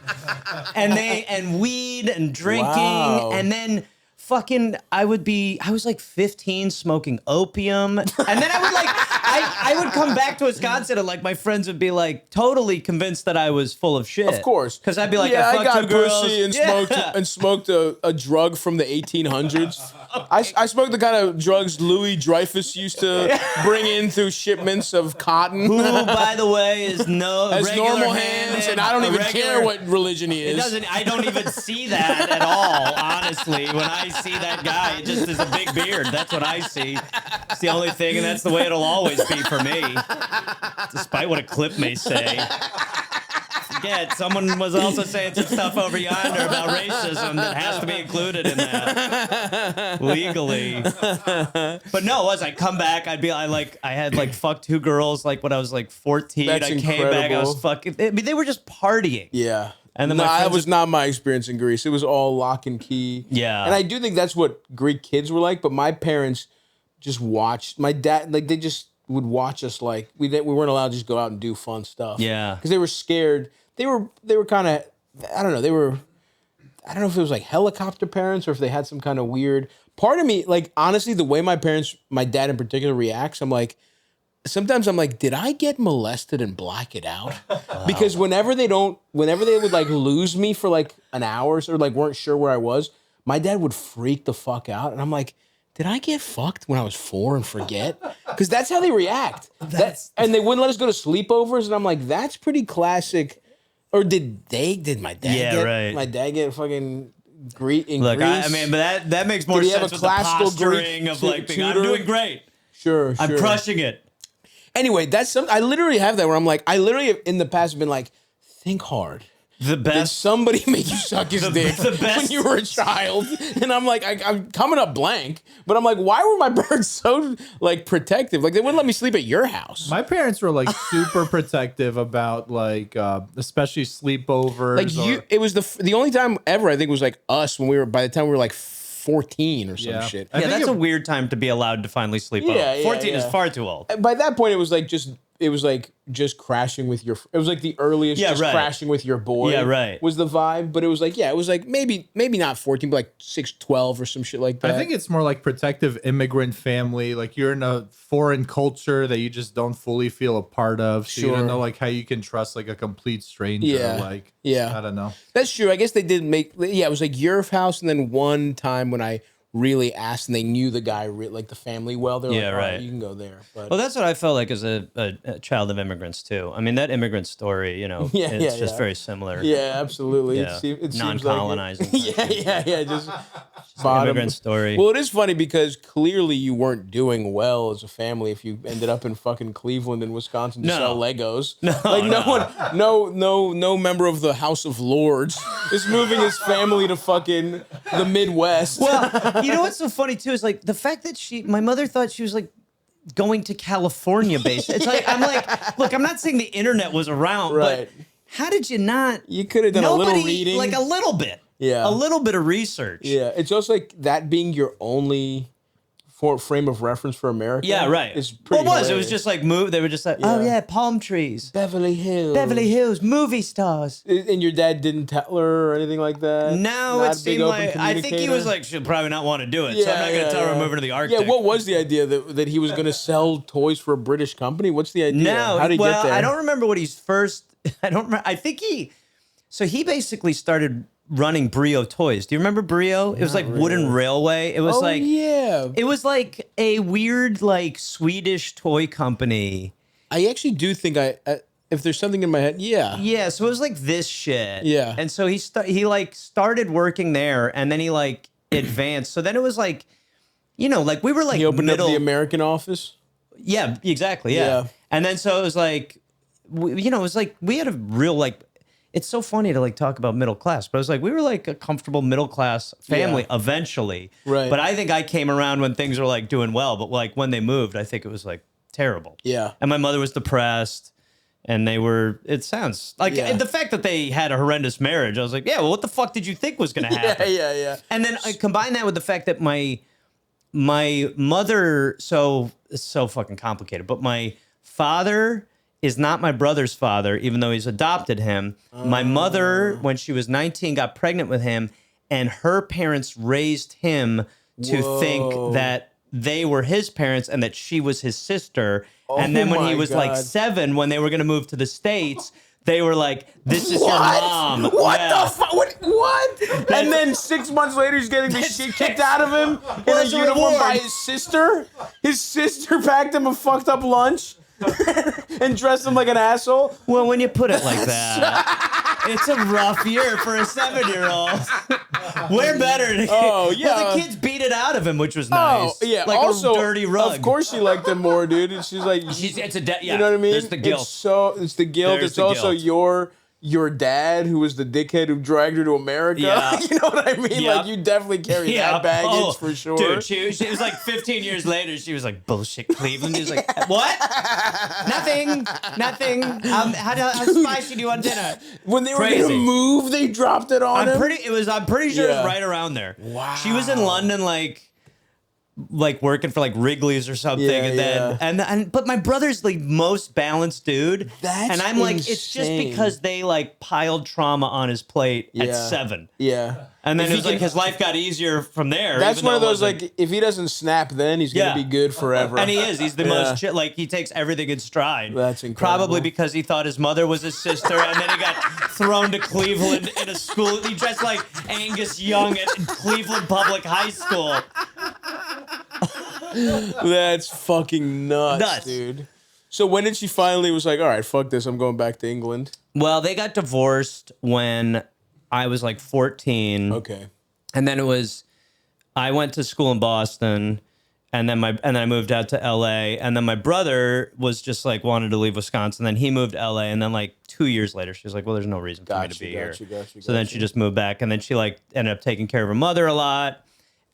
And weed and drinking. Wow. And then fucking, I was like 15 smoking opium. And then I would like, I would come back to Wisconsin and like my friends would be like totally convinced that I was full of shit. Of course. Because I'd be like, yeah, I fucked got 2 girls. pussy and Yeah. smoked a drug from the 1800s. I smoked the kind of drugs Louis-Dreyfus used to bring in through shipments of cotton. Who, by the way, is Has regular normal hands, and I don't even care what religion he is. I don't even see that at all, honestly. When I see that guy, it just is a big beard. That's what I see. It's the only thing, and that's the way it'll always be for me. Despite what a clip may say. Forget, someone was also saying some stuff over yonder about racism that has to be included in that legally. But no, as I come back, I had like fucked 2 girls like when I was like 14. That's I came incredible. back, I was fucking. I mean, they were just partying. Yeah. And then no, my that friends was not my experience in Greece. It was all lock and key. Yeah. And I do think that's what Greek kids were like, but my parents just watched. My dad, like, they just would watch us like, we weren't allowed to just go out and do fun stuff. Yeah. Because they were scared. They were kind of, I don't know, I don't know if it was like helicopter parents or if they had some kind of weird, part of me, like, honestly, the way my dad in particular reacts, sometimes I'm like, did I get molested and black it out? Wow. Because whenever they would like lose me for like an hour or like weren't sure where I was, my dad would freak the fuck out. And I'm like, did I get fucked when I was 4 and forget? Because that's how they react. And they wouldn't let us go to sleepovers. And I'm like, that's pretty classic. Or did my dad get fucking Greek in Look, Greece? I mean, but that makes more Did he have sense a with the classical posturing Greek of like, being, I'm tutor? doing great. Sure. I'm crushing it. Anyway, that's something I literally have that where I'm like, I literally have in the past have been like, think hard. The Did best. somebody make you suck his dick the best. when you were a child? And I'm like, I'm coming up blank, but I'm like, why were my parents so like protective? Like they wouldn't let me sleep at your house. My parents were like super protective about like, especially sleepovers. Like it was the only time ever I think was like us when by the time we were like 14 or some shit. Yeah, that's a weird time to be allowed to finally sleep over. 14 is far too old. By that point, it was like just crashing with your. It was like the earliest, crashing with your boy. Yeah, right. Was the vibe, but it was like maybe not 14, but like 6, 12 or some shit like that. I think it's more like protective immigrant family. Like you're in a foreign culture that you just don't fully feel a part of. So you don't know like how you can trust like a complete stranger. Yeah. Like I don't know. That's true. I guess they did make. Yeah, it was like your house, and then one time when I really asked and they knew the guy like the family well, they're like, all right, you can go there. But well, that's what I felt like as a child of immigrants too. I mean, that immigrant story, you know, it's just very similar. Yeah, absolutely. Yeah. It non-colonizing. Seems like just immigrant story. Well, it is funny because clearly you weren't doing well as a family if you ended up in fucking Cleveland and Wisconsin to sell Legos. No member of the House of Lords is moving his family to fucking the Midwest. Well, you know what's so funny too is like the fact that my mother thought she was like going to California based. It's like, I'm like, look, I'm not saying the internet was around, but how did you not? You could have done a little reading. Like a little bit. Yeah. A little bit of research. Yeah. It's also like that being your only frame of reference for America. Yeah, right. It's pretty Well, it was. hilarious. It was just like move. They were just like, oh yeah, palm trees, Beverly Hills. Beverly Hills, movie stars. And your dad didn't tell her or anything like that? No, Not it a big seemed open like I think he communicator? was like, she'll probably not want to do it, so I'm not going to tell her I'm moving to the Arctic. Yeah, what was the idea that he was going to sell toys for a British company? What's the idea? No, how did he well, get there? I don't remember what he's first. I don't remember. I think he basically started running Brio toys. Do you remember Brio? It was like wooden railway. It was yeah. it was like a weird like Swedish toy company. I actually do think if there's something in my head, yeah. Yeah, so it was like this shit. Yeah. And so he started working there, and then he like advanced. So then it was like, like we were like He opened middle. up the American office. Yeah, exactly. Yeah. And then so it was like, it was like we had a real like. It's so funny to like talk about middle class, but it was like we were like a comfortable middle class family eventually. Right. But I think I came around when things were like doing well, but like when they moved, I think it was like terrible. Yeah. And my mother was depressed, and they were. It sounds like the fact that they had a horrendous marriage. I was like, yeah, well, what the fuck did you think was going to happen? Yeah. And then I combine that with the fact that my mother, so it's so fucking complicated, but my father is not my brother's father, even though he's adopted him. My mother, when she was 19, got pregnant with him, and her parents raised him to think that they were his parents and that she was his sister. And then when he was like 7, when they were going to move to the States, they were like, this is your mom. What the fuck? What? And then 6 months later, he's getting the shit kicked out of him in a uniform by his sister. His sister packed him a fucked up lunch and dressed him like an asshole. Well, when you put it like that, it's a rough year for a 7-year-old. We're better. Oh, yeah. Well, the kids beat it out of him, which was nice. Oh, yeah. Like also, a dirty rug. Of course she liked him more, dude. And she's like... You know what I mean? There's the guilt. It's the guilt. There's it's the also guilt. your dad, who was the dickhead who dragged her to America. Yeah. You know what I mean? Yep. Like, you definitely carry that baggage for sure. Dude, she was like 15 years later, she was like, bullshit, Cleveland. He was like, what? Nothing. How spicy do you want dinner? When they were going to move, they dropped it on him? I'm pretty sure it was right around there. Wow. She was in London, like working for like Wrigley's or something, but my brother's the most balanced dude. That's and I'm like, it's just because they like piled trauma on his plate at 7. Yeah. And then it was like his life got easier from there. That's even one of though it those, wasn't- like, if he doesn't snap then, he's going to be good forever. And he is. He's the most chill. Like, he takes everything in stride. That's incredible. Probably because he thought his mother was his sister, and then he got thrown to Cleveland in a school. He dressed like Angus Young at Cleveland Public High School. That's fucking nuts, dude. So when did she finally was like, all right, fuck this, I'm going back to England? Well, they got divorced when I was like 14. Okay. And then I went to school in Boston, and then I moved out to LA, and then my brother was just like wanted to leave Wisconsin, then he moved to LA, and then like 2 years later, she was like, well, there's no reason for me to be here. So then she just moved back, and then she like ended up taking care of her mother a lot.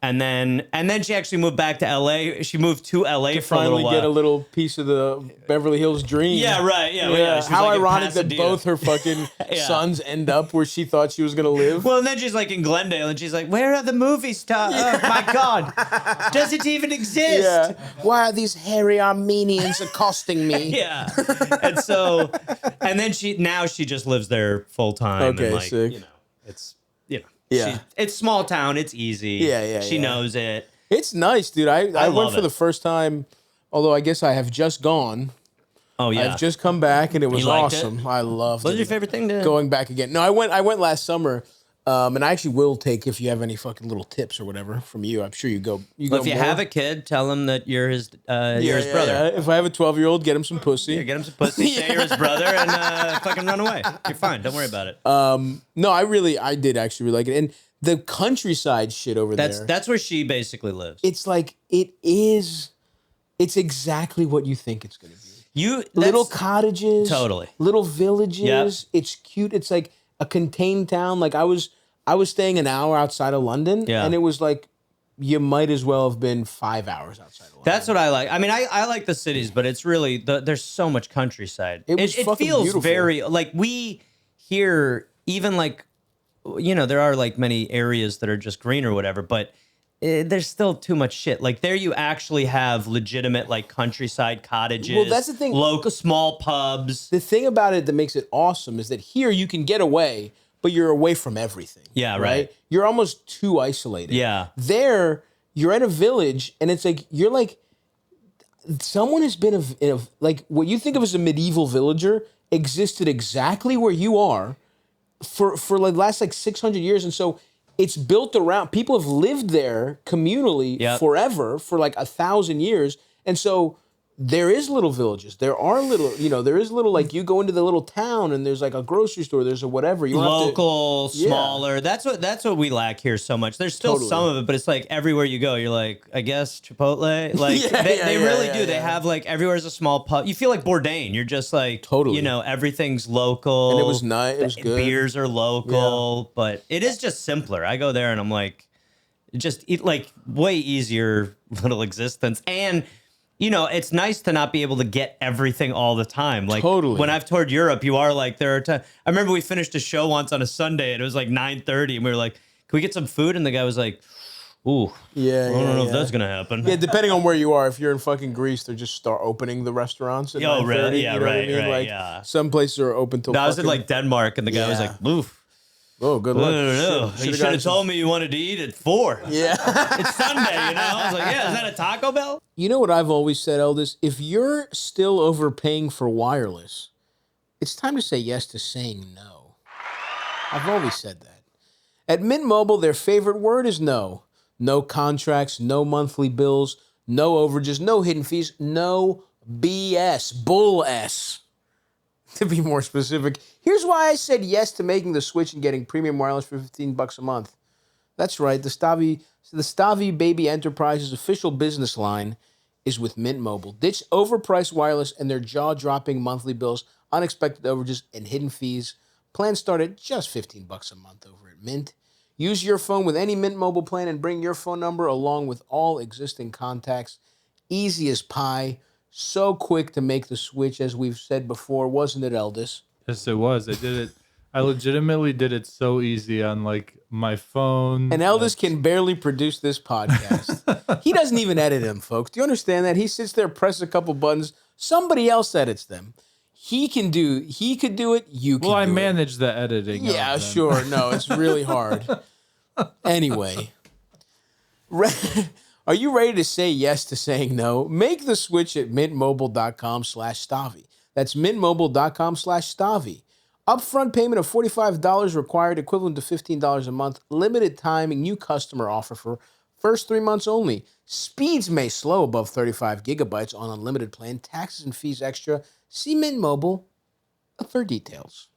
And then she actually moved back to LA. She moved to LA for a little finally while. get a little piece of the Beverly Hills dream. Yeah, right. Yeah. She was, How like, in ironic that Pasadena. both her fucking sons end up where she thought she was going to live. Well, and then she's like in Glendale, and she's like, where are the movie stars? Oh, my God. Does it even exist? Yeah. Why are these hairy Armenians accosting me? Yeah. And so, and then she just lives there full time. Okay, and like, sick. Yeah. It's small town. It's easy. Yeah. She knows it. It's nice, dude. I went love for it. the first time, although I guess I have just gone. Oh, yeah. I've just come back, and it was You liked awesome. it? I loved it. What was your favorite thing to... Going back again. No, I went last summer, and I actually will take, if you have any fucking little tips or whatever from you. I'm sure you go. Well, if you have a kid, tell him that you're his brother. Yeah. If I have a 12-year-old, get him some pussy. Yeah, get him some pussy, say you're his brother, and fucking run away. You're fine. Don't worry about it. No, I did actually really like it. And the countryside shit over there. That's where she basically lives. It's like, it's exactly what you think it's going to be. Little cottages. Totally. Little villages. Yep. It's cute. It's like a contained town. Like I was staying an hour outside of London, and it was like you might as well have been 5 hours outside of London. That's what I like. I mean, I like the cities, but it's really there's so much countryside. It fucking feels beautiful. very like we here, even like there are like many areas that are just green or whatever, but there's still too much shit. Like there you actually have legitimate like countryside cottages. Well, that's the thing. Local small pubs. The thing about it that makes it awesome is that here you can get away, but you're away from everything. Yeah, right. You're almost too isolated. Yeah. There, you're in a village, and it's like you're like someone has been like what you think of as a medieval villager existed exactly where you are for like last like 600 years, and so it's built around people have lived there communally forever for like 1,000 years, and so there is little villages. There are little, there is little, like you go into the little town and there's like a grocery store, there's a whatever. You local, smaller. That's what we lack here so much. There's still some of it, but it's like everywhere you go, you're like, I guess Chipotle. Like they really do. They have like everywhere's a small pub. You feel like Bourdain. You're just like, everything's local. And it was nice. It was good. Beers are local, but it is just simpler. I go there and I'm like, just eat like way easier little existence. And it's nice to not be able to get everything all the time. Like when I've toured Europe, you are like, there are times. I remember we finished a show once on a Sunday and it was like 9:30 and we were like, can we get some food? And the guy was like, ooh, I don't know if that's going to happen. Yeah, depending on where you are. If you're in fucking Greece, they're just start opening the restaurants at 9:30. Really? Yeah, Like, some places are open till I was in like Denmark and the guy was like, oof. Oh, good luck. No. You should have told me you wanted to eat at 4. Yeah. It's Sunday, I was like, yeah, is that a Taco Bell? You know what I've always said, Eldest? If you're still overpaying for wireless, it's time to say yes to saying no. I've always said that. At Mint Mobile, their favorite word is no. No contracts, no monthly bills, no overages, no hidden fees, no BS. Bull S. To be more specific, here's why I said yes to making the switch and getting premium wireless for $15 a month. That's right, the Stavvy Baby Enterprise's official business line is with Mint Mobile. Ditch overpriced wireless and their jaw-dropping monthly bills, unexpected overages, and hidden fees. Plans start at just $15 a month over at Mint. Use your phone with any Mint Mobile plan and bring your phone number along with all existing contacts. Easy as pie. So quick to make the switch, as we've said before, wasn't it, Eldest? Yes, it was. I did it. I legitimately did it so easy on like my phone. And Eldest can barely produce this podcast. He doesn't even edit them, folks. Do you understand that? He sits there, presses a couple buttons. Somebody else edits them. He could do it. You can do it. Well, I manage the editing. Yeah, sure. No, it's really hard. Anyway. Are you ready to say yes to saying no? Make the switch at mintmobile.com/Stavvy. That's mintmobile.com/Stavvy. Upfront payment of $45 required, equivalent to $15 a month. Limited time, new customer offer for first 3 months only. Speeds may slow above 35 gigabytes on unlimited plan. Taxes and fees extra. See Mint Mobile for details.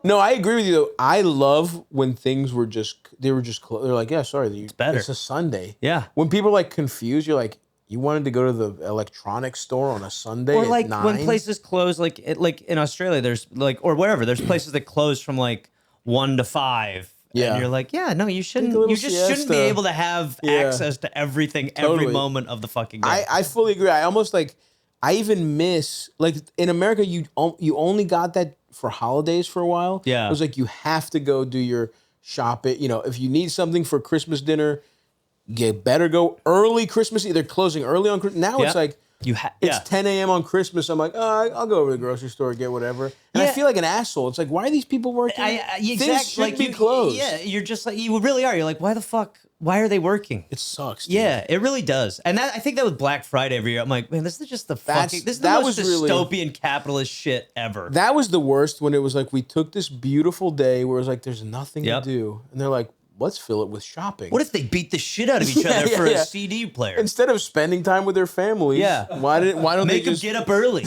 No, I agree with you, though. I love when things were they're like, yeah, sorry. It's better. It's a Sunday. Yeah. When people are like confused, you're like, you wanted to go to the electronics store on a Sunday or like at 9? When places close, like in Australia, there's like, or wherever, there's places that close from like 1 to 5. Yeah. And you're like, yeah, no, you shouldn't. You just shouldn't be able to have access to everything every moment of the fucking day. I fully agree. I almost like, I even miss, like in America, you only got that for holidays for a while. Yeah. It was like you have to go do your shopping. If you need something for Christmas dinner, you better go early Christmas. They're closing early on Christmas. Now it's like, it's 10 a.m. on Christmas. I'm like, I'll go over to the grocery store, get whatever. And I feel like an asshole. It's like, why are these people working? Exactly. Things should be closed. Yeah, you're just like, you really are. You're like, why the fuck? Why are they working? It sucks, dude. Yeah, it really does. And I think that with Black Friday every year, I'm like, man, this is just this is the most dystopian capitalist shit ever. That was the worst when it was like, we took this beautiful day where it was like, there's nothing to do. And they're like, let's fill it with shopping. What if they beat the shit out of each other for a CD player? Instead of spending time with their families, why don't make they them get up early?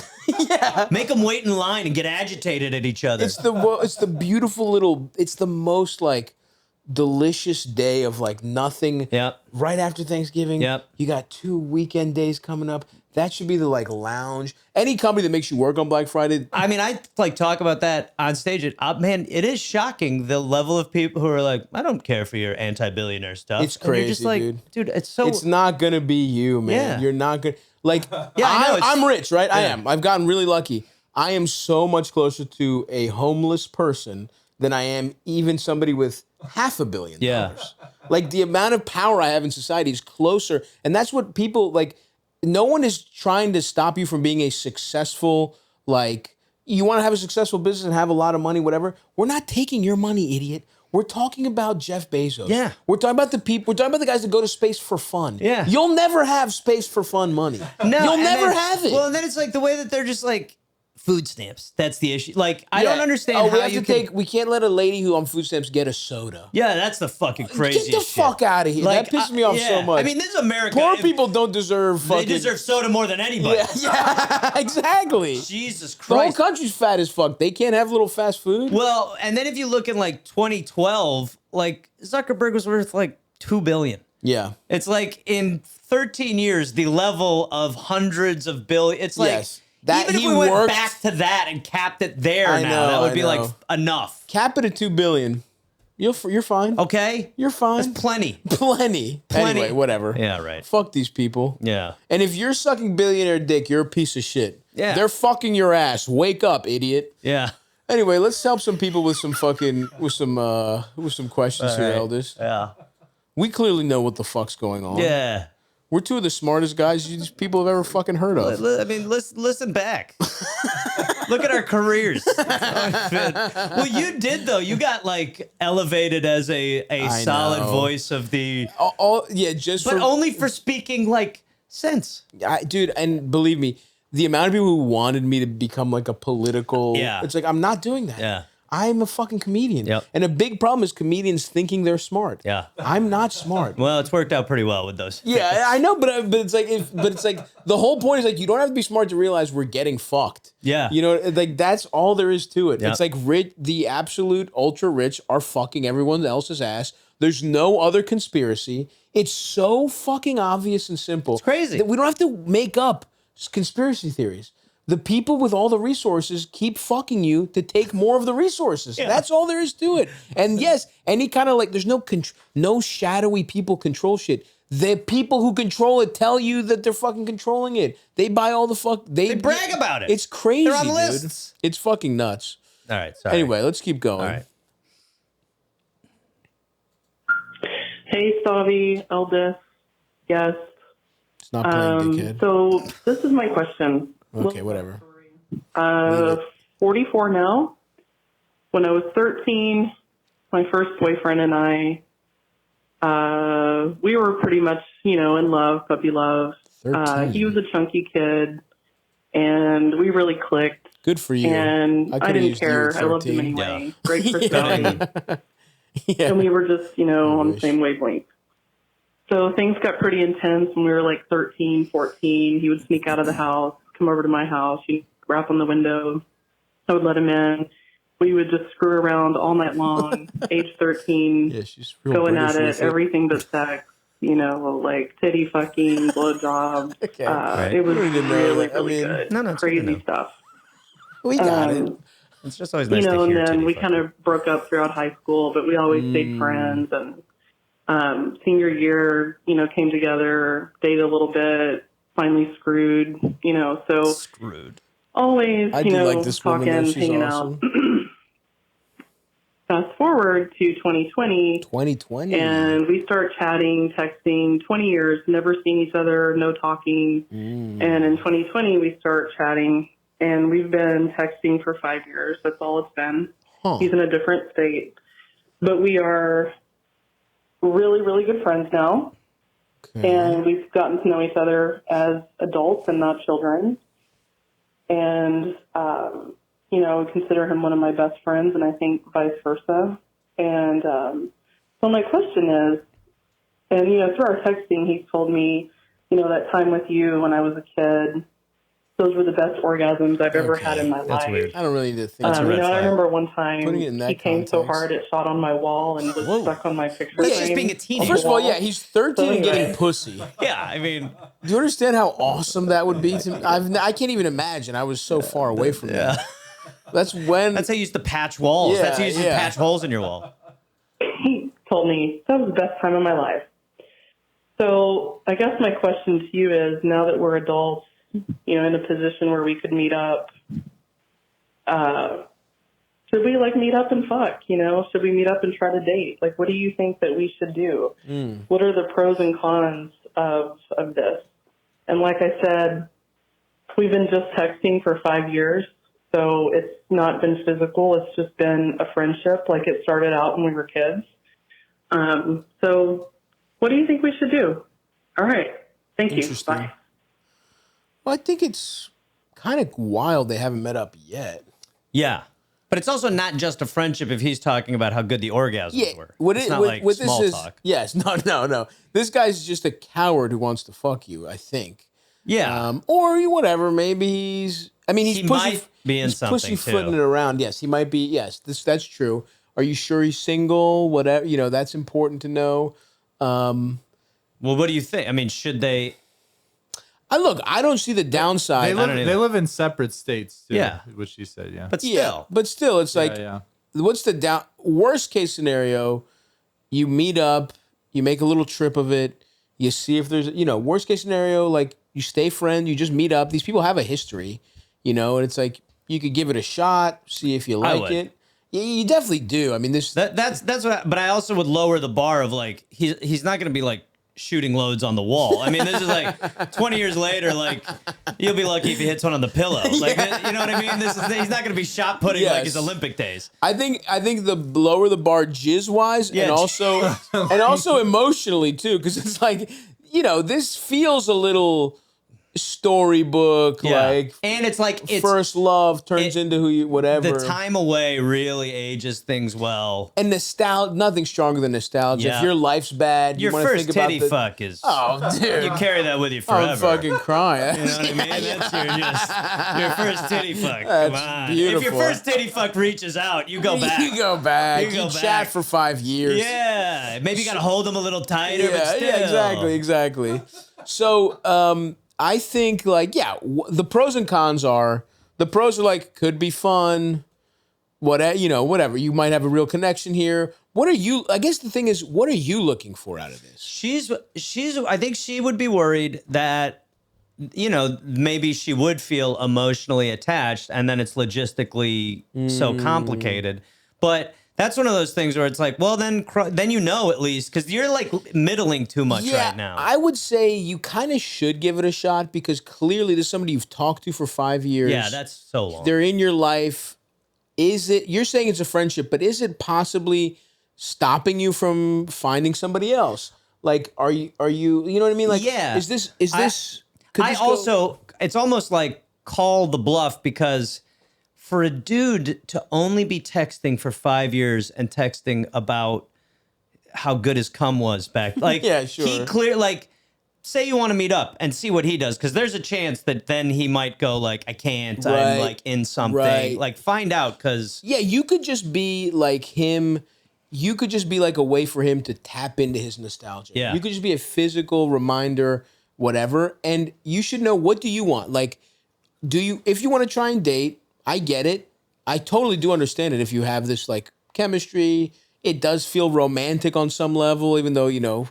Make them wait in line and get agitated at each other. It's the beautiful little, it's the most like delicious day of like nothing. Right after Thanksgiving. You got 2 weekend days coming up. That should be the like lounge. Any company that makes you work on Black Friday. I mean, I like talk about that on stage. Man, it is shocking the level of people who are like, I don't care for your anti-billionaire stuff. It's crazy, you're just like, dude. It's not gonna be you, man. Yeah. You're not gonna like. I'm rich, right? I am. I've gotten really lucky. I am so much closer to a homeless person than I am even somebody with $500 million. Yeah. Like the amount of power I have in society is closer. And that's what people like. No one is trying to stop you from being a successful, like, you want to have a successful business and have a lot of money, whatever. We're not taking your money, idiot. We're talking about Jeff Bezos. Yeah. We're talking about the people. We're talking about the guys that go to space for fun. Yeah. You'll never have space for fun money. No, You'll never have it. Well, and then it's like the way that they're just like food stamps. That's the issue. Like, I don't understand how we have you to can... take. We can't let a lady who on food stamps get a soda. Yeah, that's the fucking craziest Get the fuck out of here. Like, That pisses me off so much. I mean, this is America. Poor people don't deserve fucking. They deserve soda more than anybody. Yeah, exactly. Jesus The whole Christ. country's fat as fuck. They can't have little fast food. Well, and then if you look in like 2012, like Zuckerberg was worth like $2 billion. Yeah. It's like in 13 years, the level of hundreds of billions. It's like, Yes. That even if he we went worked- back to that and capped it there I now, know, that would I be like know. enough. Cap it at $2 billion. You're fine. Okay? You're fine. That's plenty. Plenty. Plenty. Anyway, whatever. Yeah, right. Fuck these people. Yeah. And if you're sucking billionaire dick, you're a piece of shit. Yeah. They're fucking your ass. Wake up, idiot. Yeah. Anyway, let's help some people with some fucking with some questions here, right. elders. Yeah. We clearly know what the fuck's going on. Yeah. We're two of the smartest guys these people have ever fucking heard of. I mean, listen back. Look at our careers. Well, you did though. You got like elevated as a solid know. voice of the, Yeah, just but for only for speaking like sense. dude, and believe me, the amount of people who wanted me to become like a political, Yeah. it's like I'm not doing that. Yeah. I'm a fucking comedian. Yep. And a big problem is comedians thinking they're smart. Yeah. I'm not smart. Well, it's worked out pretty well with those. Yeah, I know, but it's like, the whole point is like you don't have to be smart to realize we're getting fucked. Yeah. You know, like that's all there is to it. Yeah. It's like the absolute ultra rich are fucking everyone else's ass. There's no other conspiracy. It's so fucking obvious and simple. It's crazy. that we don't have to make up conspiracy theories. The people with all the resources keep fucking you to take more of the resources. Yeah. That's all there is to it. And yes, any kind of like, there's no shadowy people control shit. The people who control it tell you that they're fucking controlling it. They buy all the fuck. They brag about it. It's crazy, They're on dude. lists. It's fucking nuts. All right. Sorry. Anyway, let's keep going. All right. Hey, Stavvy, eldest, guest. It's not playing dickhead. So this is my question. Okay, whatever. 44 now. When I was 13, my first boyfriend and I, we were pretty much, in love, puppy love. 13. He was a chunky kid, and we really clicked. Good for you. And I could've didn't used you care. at I loved him 13. anyway. Yeah. Great personality. Yeah. And we were just, on the wish. same wavelength. So things got pretty intense when we were like 13, 14. He would sneak out of the house, come over to my house, he'd rap on the window. I would let him in. We would just screw around all night long, age 13, Yeah, she's real going British at it, with everything but sex, like titty fucking, blowjob. Okay. It was We don't need to know really, that. I really mean, good. No, it's good to Crazy know. stuff. We got it. It's just always nice to and hear. then titty we fucking. kind of broke up throughout high school, but we always stayed friends. And senior year, came together, dated a little bit, finally screwed, so Screwed. always, I do like this woman, talking, though. She's hanging awesome. out. Fast forward to 2020, 2020. and we start chatting, texting, 20 years, never seeing each other, no talking. And in 2020, we start chatting, and we've been texting for 5 years. That's all it's been. Huh. He's in a different state. But we are really, really good friends now. Okay. And we've gotten to know each other as adults and not children. And, consider him one of my best friends, and I think vice versa. And so my question is, and, through our texting, he's told me, that time with you when I was a kid, those were the best orgasms I've ever had in my That's life. weird. I don't really need to think. That's a red I flag. remember one time Putting it in that he came so context. hard it shot on my wall and was Whoa. stuck on my picture That's frame. just being a teenager. First of all, yeah, he's 13 and So getting anyway. pussy. Yeah, I mean, Do you understand how awesome that would be? To me? I can't even imagine. I was so far away from that. That's when. that's how you used to patch walls. Yeah, That's how you used to yeah. patch holes in your wall. He told me that was the best time of my life. So I guess my question to you is, now that we're adults, in a position where we could meet up, should we like meet up and fuck? You know, should we meet up and try to date? Like, what do you think that we should do? What are the pros and cons of this? And like I said, we've been just texting for 5 years, so it's not been physical. It's just been a friendship. Like it started out when we were kids. So what do you think we should do? All right. Thank you. Bye. Well, I think it's kind of wild they haven't met up yet. Yeah. But it's also not just a friendship if he's talking about how good the orgasms were. It's not like small talk. Yes. No. This guy's just a coward who wants to fuck you, I think. Yeah. Or whatever. Maybe he's... I mean, he might be in something, pussyfooting it around. Yes, he might be. Yes, that's true. Are you sure he's single? Whatever. You know, that's important to know. Well, what do you think? I mean, should they... I don't see the downside. They live in separate states, too. Yeah. Which you said, yeah. But still. It's like, what's the worst case scenario? You meet up, you make a little trip of it, you see if there's, worst case scenario, like you stay friends, you just meet up. These people have a history, and it's like you could give it a shot, see if you like it. Yeah, you definitely do. I mean, that's what. But I also would lower the bar of like he's not going to be like shooting loads on the wall. I mean, this is like 20 years later. Like you'll be lucky if he hits one on the pillow. Like you know what I mean? He's not going to be shot putting like his Olympic days. I think the lower the bar jizz wise, and also emotionally too, because it's like this feels a little storybook like, and it's like first love turns into who you whatever. The time away really ages things well, and nostalgia. Nothing stronger than nostalgia. Yeah. If your life's bad, your you first think titty fuck is dude, you carry that with you forever. I'm fucking crying. You know what I mean? That's your first titty fuck. That's Come on. beautiful. If your first titty fuck reaches out, you go back. You go back. You chat for 5 years. Yeah, maybe you got to hold them a little tighter. But still. Yeah, exactly. So, I think the pros and cons are the pros are like could be fun, whatever. You might have a real connection here. What are you? I guess the thing is, what are you looking for out of this? She's. I think she would be worried that maybe she would feel emotionally attached, and then it's logistically so complicated. But that's one of those things where it's like, well, then at least, because you're like middling too much right now. I would say you kind of should give it a shot because clearly there's somebody you've talked to for 5 years. Yeah, that's so long. They're in your life. You're saying it's a friendship, but is it possibly stopping you from finding somebody else? Like, are you, you know what I mean? Like, is this, it's almost like call the bluff because for a dude to only be texting for 5 years and texting about how good his cum was back, like, he say you want to meet up and see what he does, because there's a chance that then he might go like, I can't, I'm like in something, like find out, because you could just be like him. You could just be like a way for him to tap into his nostalgia. Yeah. You could just be a physical reminder, whatever. And you should know, what do you want? Like, if you want to try and date, I get it. I totally do understand it. If you have this like chemistry, it does feel romantic on some level, even though,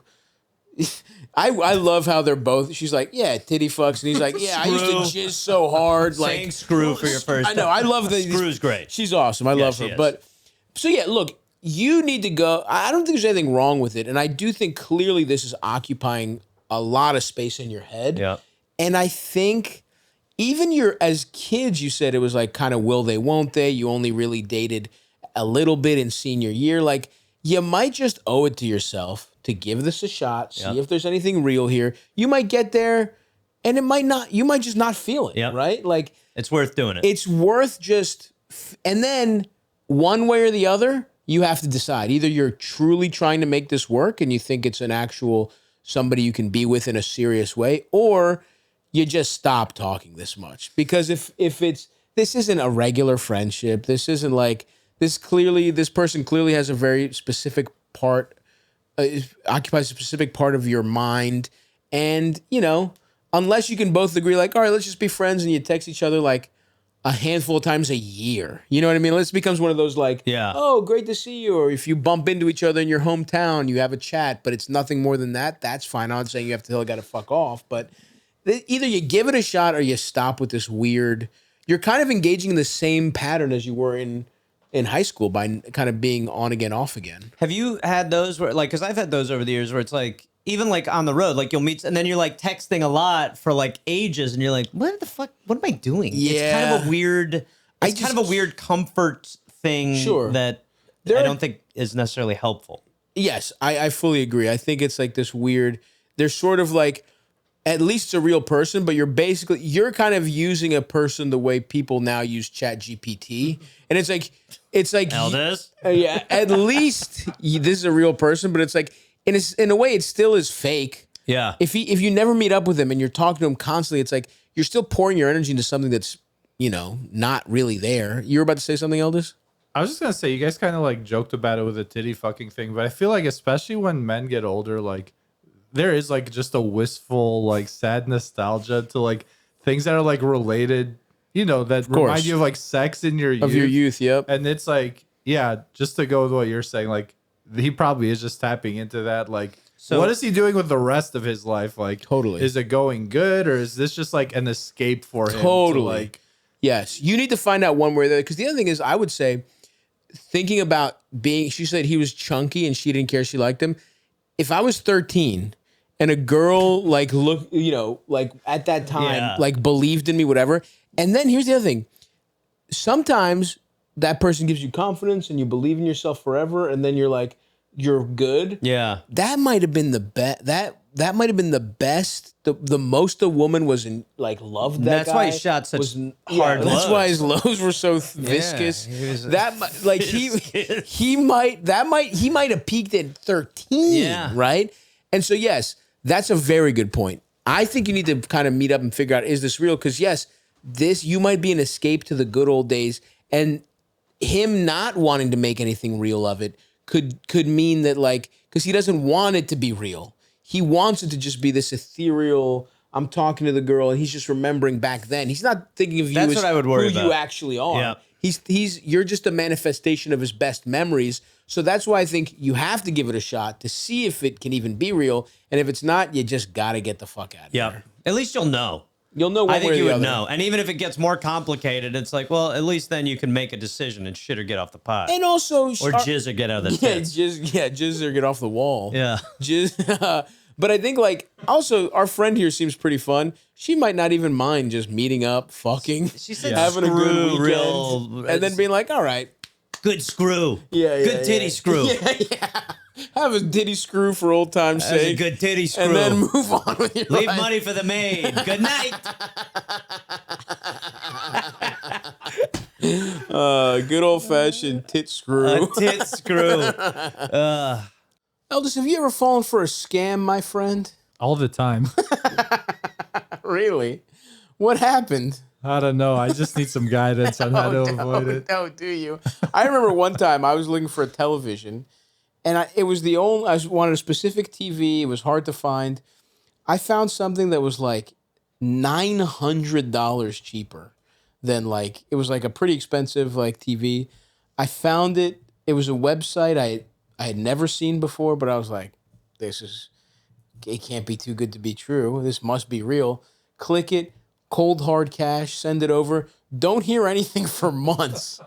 I love how they're both, she's like, yeah, titty fucks. And he's like, yeah, I used to jizz so hard. Saying like screw for your first I know. I love the screw's great. She's awesome. I love her. But so look, you need to go. I don't think there's anything wrong with it. And I do think clearly this is occupying a lot of space in your head. Yeah. And I think even as kids, you said it was like kind of will they, won't they? You only really dated a little bit in senior year. Like, you might just owe it to yourself to give this a shot, see if there's anything real here. You might get there and it might not, you might just not feel it, right? Like, it's worth doing it. It's worth just, and then one way or the other, you have to decide. Either you're truly trying to make this work and you think it's an actual somebody you can be with in a serious way, or you just stop talking this much. Because if this isn't a regular friendship, this isn't like, this person clearly has a very specific part, occupies a specific part of your mind. And, unless you can both agree, like, all right, let's just be friends, and you text each other like a handful of times a year. You know what I mean? This becomes one of those like, oh, great to see you. Or if you bump into each other in your hometown, you have a chat, but it's nothing more than that. That's fine. I'm not saying you have to got to fuck off, but either you give it a shot or you stop with this weird, you're kind of engaging in the same pattern as you were in in high school by kind of being on again, off again. Have you had those where, like, because I've had those over the years where it's like, even like on the road, like you'll meet, and then you're like texting a lot for like ages, and you're like, what the fuck? What am I doing? It's kind of a weird, kind of a weird comfort thing that I don't think is necessarily helpful. Yes, I fully agree. I think it's like this weird, there's sort of like, at least it's a real person, but you're kind of using a person the way people now use Chat GPT. And it's like Eldest? Yeah, at least this is a real person, but it's like, in a way, it still is fake. Yeah. If you never meet up with him and you're talking to him constantly, it's like you're still pouring your energy into something that's, not really there. You were about to say something, Eldest? I was just gonna say, you guys kind of like joked about it with the titty fucking thing, but I feel like especially when men get older, like there is like just a wistful, like sad nostalgia to like things that are like related, that remind you of like sex in your youth. Of your youth, yep. And it's like, yeah, just to go with what you're saying, like he probably is just tapping into that. Like, so what is he doing with the rest of his life? Like, totally, is it going good, or is this just like an escape for him? Totally. Yes, you need to find out one way or the other. Because the other thing is, I would say, thinking about she said he was chunky and she didn't care she liked him. If I was 13 and a girl like like at that time, like believed in me, whatever. And then here's the other thing. Sometimes that person gives you confidence and you believe in yourself forever. And then you're like, you're good. Yeah. That might have been the best. That might have been the best. The most a woman was in like loved that That's guy. why he shot such hard lows. That's why his lows were so viscous. He might have peaked at 13. Yeah. Right. And so yes, that's a very good point. I think you need to kind of meet up and figure out, is this real? Because yes, you might be an escape to the good old days, and him not wanting to make anything real of it could mean that, like, because he doesn't want it to be real. He wants it to just be this ethereal, I'm talking to the girl and he's just remembering back then. He's not thinking of you as what I would worry who about. you actually are. Yeah. You're just a manifestation of his best memories. So that's why I think you have to give it a shot to see if it can even be real. And if it's not, you just got to get the fuck out of there. At least you'll know. You'll know one I think way or you the would other. know. And even if it gets more complicated, it's like, well, at least then you can make a decision and shit or get off the pot. And also... Or jizz or get out of the tits. Jizz or get off the wall. Yeah. Jizz... But I think, like, also, our friend here seems pretty fun. She might not even mind just meeting up, fucking, she said having a good real, weekend, and then being like, all right. Good screw. Good titty screw. Yeah. Have a titty screw for old time's That's sake. a good titty screw. And then move on with your Leave life. money for the maid. Good night. Good old-fashioned tit screw. A tit screw. Eldest, have you ever fallen for a scam, my friend? All the time. Really? What happened? I don't know. I just need some guidance on how to avoid it. No, do you? I remember one time I was looking for a television, and I wanted a specific TV. It was hard to find. I found something that was like $900 cheaper than it was like a pretty expensive like TV. I found it. It was a website I had never seen before, but I was like, it can't be too good to be true. This must be real. Click it, cold hard cash, send it over. Don't hear anything for months.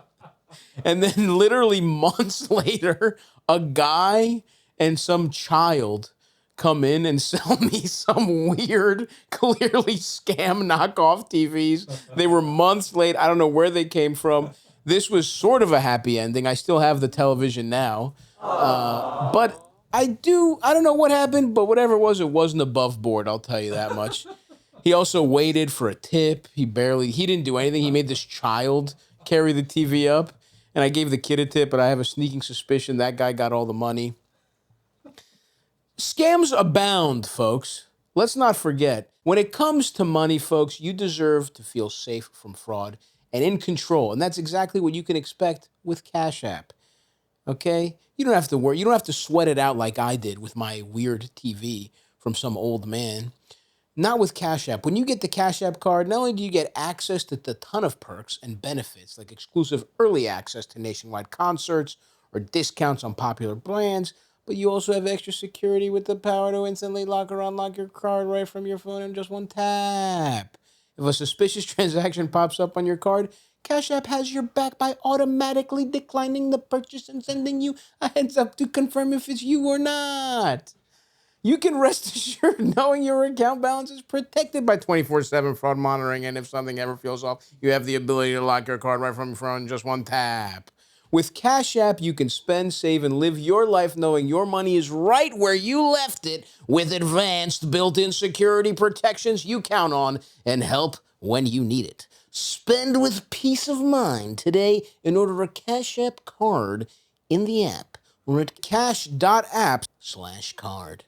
And then literally months later, a guy and some child come in and sell me some weird, clearly scam knockoff TVs. They were months late. I don't know where they came from. This was sort of a happy ending. I still have the television now. But I don't know what happened, but whatever it wasn't above board. I'll tell you that much. He also waited for a tip. He didn't do anything. He made this child carry the TV up, and I gave the kid a tip, but I have a sneaking suspicion that guy got all the money. Scams abound, folks. Let's not forget, when it comes to money, folks, you deserve to feel safe from fraud and in control, and that's exactly what you can expect with Cash App. Okay? You don't have to worry. You don't have to sweat it out like I did with my weird TV from some old man. Not with Cash App. When you get the Cash App card, not only do you get access to a ton of perks and benefits, like exclusive early access to nationwide concerts or discounts on popular brands, but you also have extra security with the power to instantly lock or unlock your card right from your phone in just one tap. If a suspicious transaction pops up on your card, Cash App has your back by automatically declining the purchase and sending you a heads up to confirm if it's you or not. You can rest assured knowing your account balance is protected by 24/7 fraud monitoring, and if something ever feels off, you have the ability to lock your card right from your phone in just one tap. With Cash App, you can spend, save, and live your life knowing your money is right where you left it with advanced built-in security protections you count on and help when you need it. Spend with peace of mind today and order a Cash App card in the app or at cash.app/card.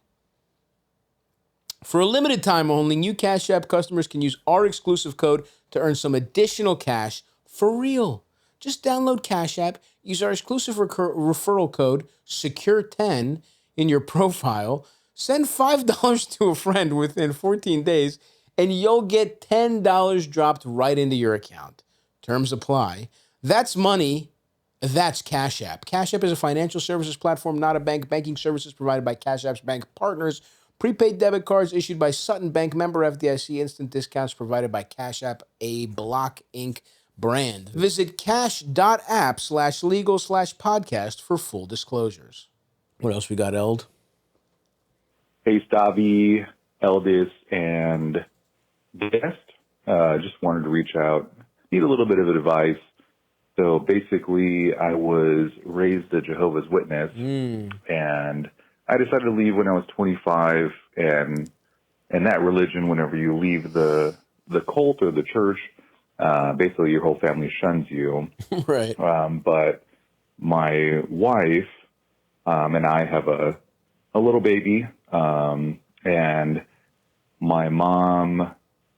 For a limited time only, new Cash App customers can use our exclusive code to earn some additional cash for real. Just download Cash App, use our exclusive referral code, SECURE10, in your profile, send $5 to a friend within 14 days, and you'll get $10 dropped right into your account. Terms apply. That's money. That's Cash App. Cash App is a financial services platform, not a bank. Banking services provided by Cash App's bank partners. Prepaid debit cards issued by Sutton Bank, member FDIC. Instant discounts provided by Cash App, a Block Inc. brand. Visit cash.app/legal/podcast for full disclosures. What else we got, Eld? Hey, Stavvy, Eldis, and guest. Just wanted to reach out. Need a little bit of advice. So basically, I was raised a Jehovah's Witness, and I decided to leave when I was 25. And that religion, whenever you leave the cult or the church, basically your whole family shuns you. Right. But my wife and I have a little baby, and my mom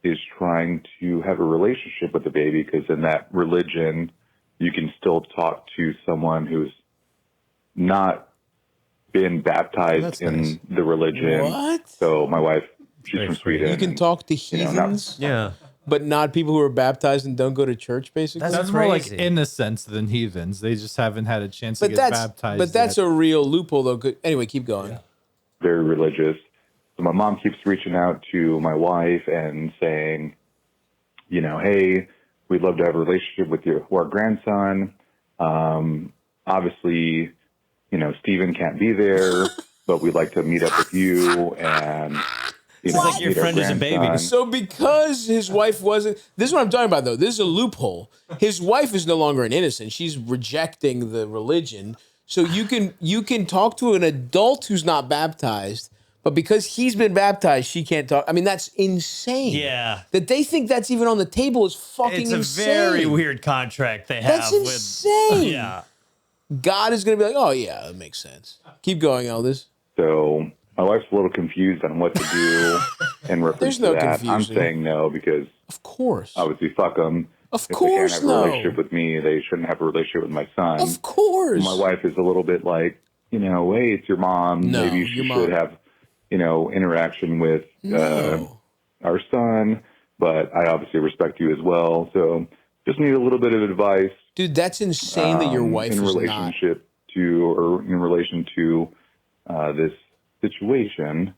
is trying to have a relationship with the baby because in that religion, you can still talk to someone who's not been baptized in the religion. What? So my wife, she's from Sweden. You can talk to heathens, but not people who are baptized and don't go to church, basically? That's more like innocents than heathens. They just haven't had a chance to get baptized. But that's a real loophole, though. Anyway, keep going. Yeah. Very religious. So my mom keeps reaching out to my wife and saying, you know, hey, we'd love to have a relationship with our grandson. Obviously, you know, Steven can't be there, but we'd like to meet up with you and, you know, like your friend is a baby. So because his wife wasn't, this is what I'm talking about, though. This is a loophole. His wife is no longer an innocent. She's rejecting the religion. So you can talk to an adult who's not baptized, but because he's been baptized, she can't talk. I mean, that's insane. Yeah. That they think that's even on the table is fucking insane. It's a very weird contract they have. That's insane. Yeah. God is going to be like, oh, yeah, that makes sense. Keep going, Eldis. So my wife's a little confused on what to do in reference There's no to that. confusion. I'm saying no because Of course. obviously fuck them. Of If course, they can't have no. a relationship with me, they shouldn't have a relationship with my son. Of course. My wife is a little bit like, you know, hey, it's your mom. No, Maybe your she mom. should have, you know, interaction with No. our son. But I obviously respect you as well. So just need a little bit of advice. Dude, that's insane that your wife in is not. relationship to, or in relation to this situation.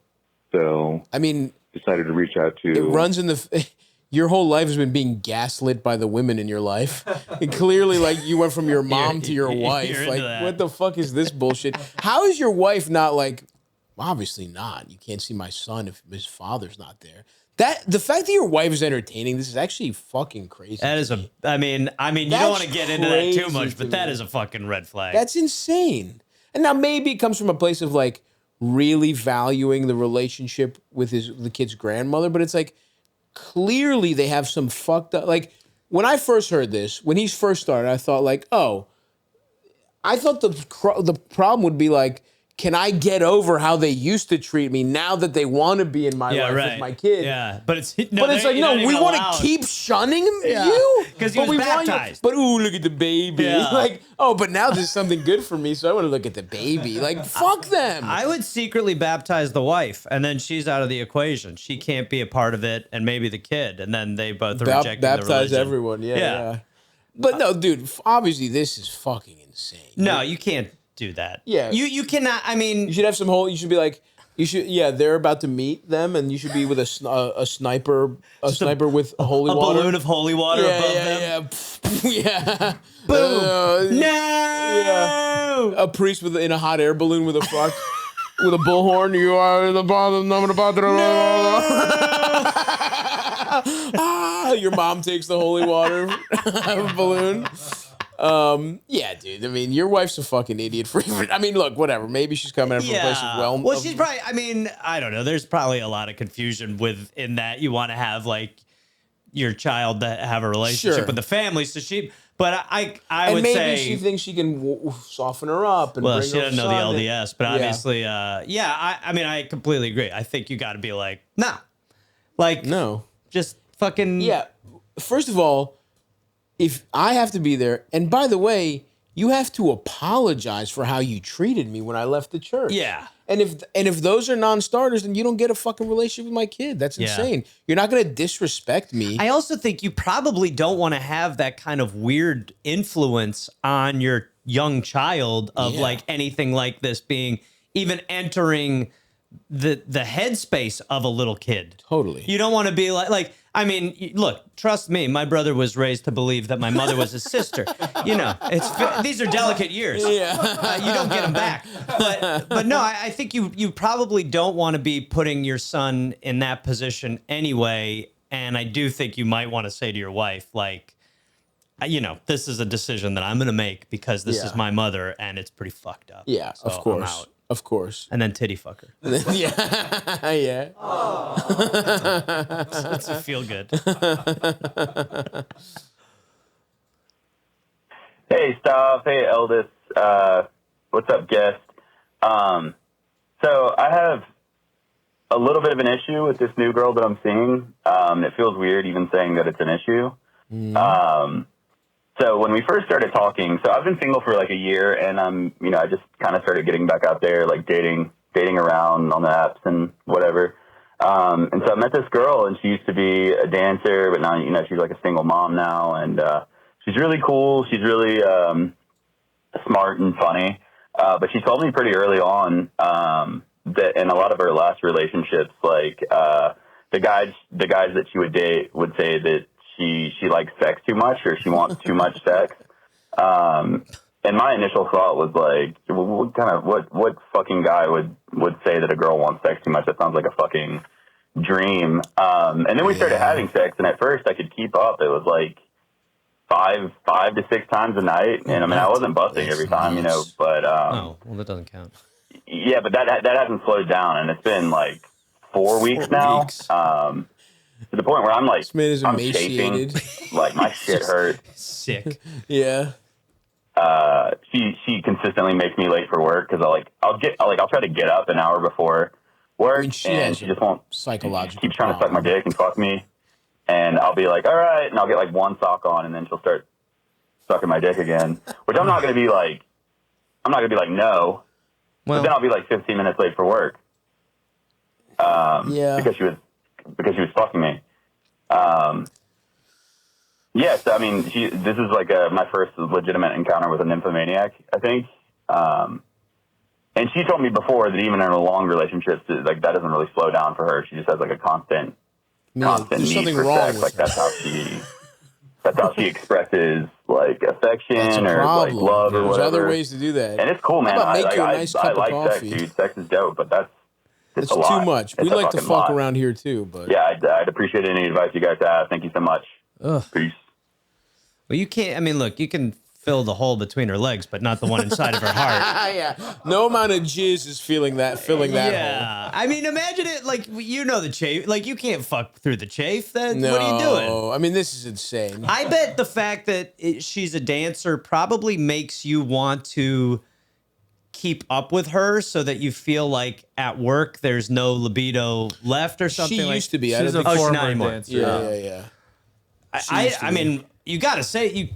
So I mean, decided to reach out to. it runs in the. Your whole life has been being gaslit by the women in your life. And clearly, like, you went from your mom to your wife. you're into Like, that. what the fuck is this bullshit? How is your wife not like, obviously not. You can't see my son if his father's not there. The fact that your wife is entertaining this is actually fucking crazy. That is a, I mean, you That's don't want to get into that too crazy much, to but me. that is a fucking red flag. That's insane. And now maybe it comes from a place of like really valuing the relationship with the kid's grandmother, but it's like clearly they have some fucked up. Like when I first heard this, when he first started, I thought like, oh, I thought the problem would be like, can I get over how they used to treat me now that they want to be in my life with my kid? Yeah, but it's But it's like, no, we want to keep shunning you? 'Cause he But was we want you- baptized. But ooh, look at the baby. Yeah. Like, oh, but now there's something good for me, so I want to look at the baby. Like, fuck them. I would secretly baptize the wife, and then she's out of the equation. She can't be a part of it, and maybe the kid, and then they both are rejecting the Baptize religion. everyone. Yeah. But no, dude, obviously this is fucking insane. No, you can't do that. Yeah. You cannot, I mean... You should have some you should be like, they're about to meet them, and you should be with a sniper with holy a water. balloon of holy water above them. Yeah. Yeah. Boom. No. Yeah. A priest in a hot air balloon with a fuck with a bullhorn. You are in the bottom. I'm in the bottom. Your mom takes the holy water balloon. Yeah, dude. I mean, your wife's a fucking idiot for even. I mean, look, whatever. Maybe she's coming from a place of Well, she's probably. I mean, I don't know. There's probably a lot of confusion in that you want to have like your child to have a relationship with the family. So but I would say she thinks she can soften her up. And well, bring she her doesn't know the LDS, but obviously, yeah. I mean, I completely agree. I think you got to be like, no, just fucking yeah. First of all, if I have to be there, and by the way, you have to apologize for how you treated me when I left the church. Yeah. And if those are non-starters, then you don't get a fucking relationship with my kid. That's insane. You're not going to disrespect me. I also think you probably don't want to have that kind of weird influence on your young child of like anything like this being even entering the headspace of a little kid. Totally. You don't want to be like I mean, look, trust me, my brother was raised to believe that my mother was his sister. You know, these are delicate years. Yeah. You don't get them back. But no, I think you probably don't want to be putting your son in that position anyway. And I do think you might want to say to your wife, like, you know, this is a decision that I'm going to make because this is my mother and it's pretty fucked up. Yeah, So of course. I'm out. Of course. And then titty fuck her. Yeah. Yeah. It's a feel good. Hey, Stav. Hey, Eldest. What's up, guest? So I have a little bit of an issue with this new girl that I'm seeing. It feels weird even saying that it's an issue. So when we first started talking, so I've been single for like a year, and I just kind of started getting back out there, like dating around on the apps and whatever. And so I met this girl, and she used to be a dancer, but now, she's like a single mom now, and she's really cool. She's really smart and funny. But she told me pretty early on that in a lot of her last relationships, like the guys that she would date would say that she likes sex too much, or she wants too much sex. And my initial thought was like, what fucking guy would say that a girl wants sex too much? That sounds like a fucking dream. And then we started having sex, and at first I could keep up. It was like five to six times a night. And I mean, I wasn't busting every time, but, Oh, well, that doesn't count. Yeah, but that hasn't slowed down, and it's been like 4 weeks now. To the point where I'm like, This man is I'm emaciated. shaking, like my shit hurts. Sick. Yeah. She consistently makes me late for work because I'll try to get up an hour before work, I mean, she and has she just won't. psychological She keeps trying to suck my dick and fuck me, and I'll be like, all right, and I'll get like one sock on, and then she'll start sucking my dick again, which I'm not gonna be like no, but then I'll be like 15 minutes late for work. Because she was fucking me. So I mean, this is like my first legitimate encounter with a nymphomaniac, I think. And she told me before that even in a long relationship, like that doesn't really slow down for her. She just has like a constant there's need something for wrong sex. with Like her. that's how she expresses like affection or problem. like love or There's whatever. other ways to do that. And it's cool, man. How about I make you a nice cup of like coffee? sex, dude. Sex is dope, but that's It's a lot. too much. It's We a like to fucking fuck lot. around here too, but Yeah, I'd appreciate any advice you guys have. Thank you so much. Ugh. Peace. Well, you can't. I mean, look, you can fill the hole between her legs, but not the one inside of her heart. yeah, no amount of jizz is filling that hole. Yeah, I mean, imagine it like the chafe. Like you can't fuck through the chafe. Then No, what are you doing? I mean, this is insane. I bet the fact that she's a dancer probably makes you want to keep up with her, so that you feel like at work there's no libido left or something. She like, used to be. I She's don't a think she's not former anymore. dancer. Yeah. I mean, you gotta say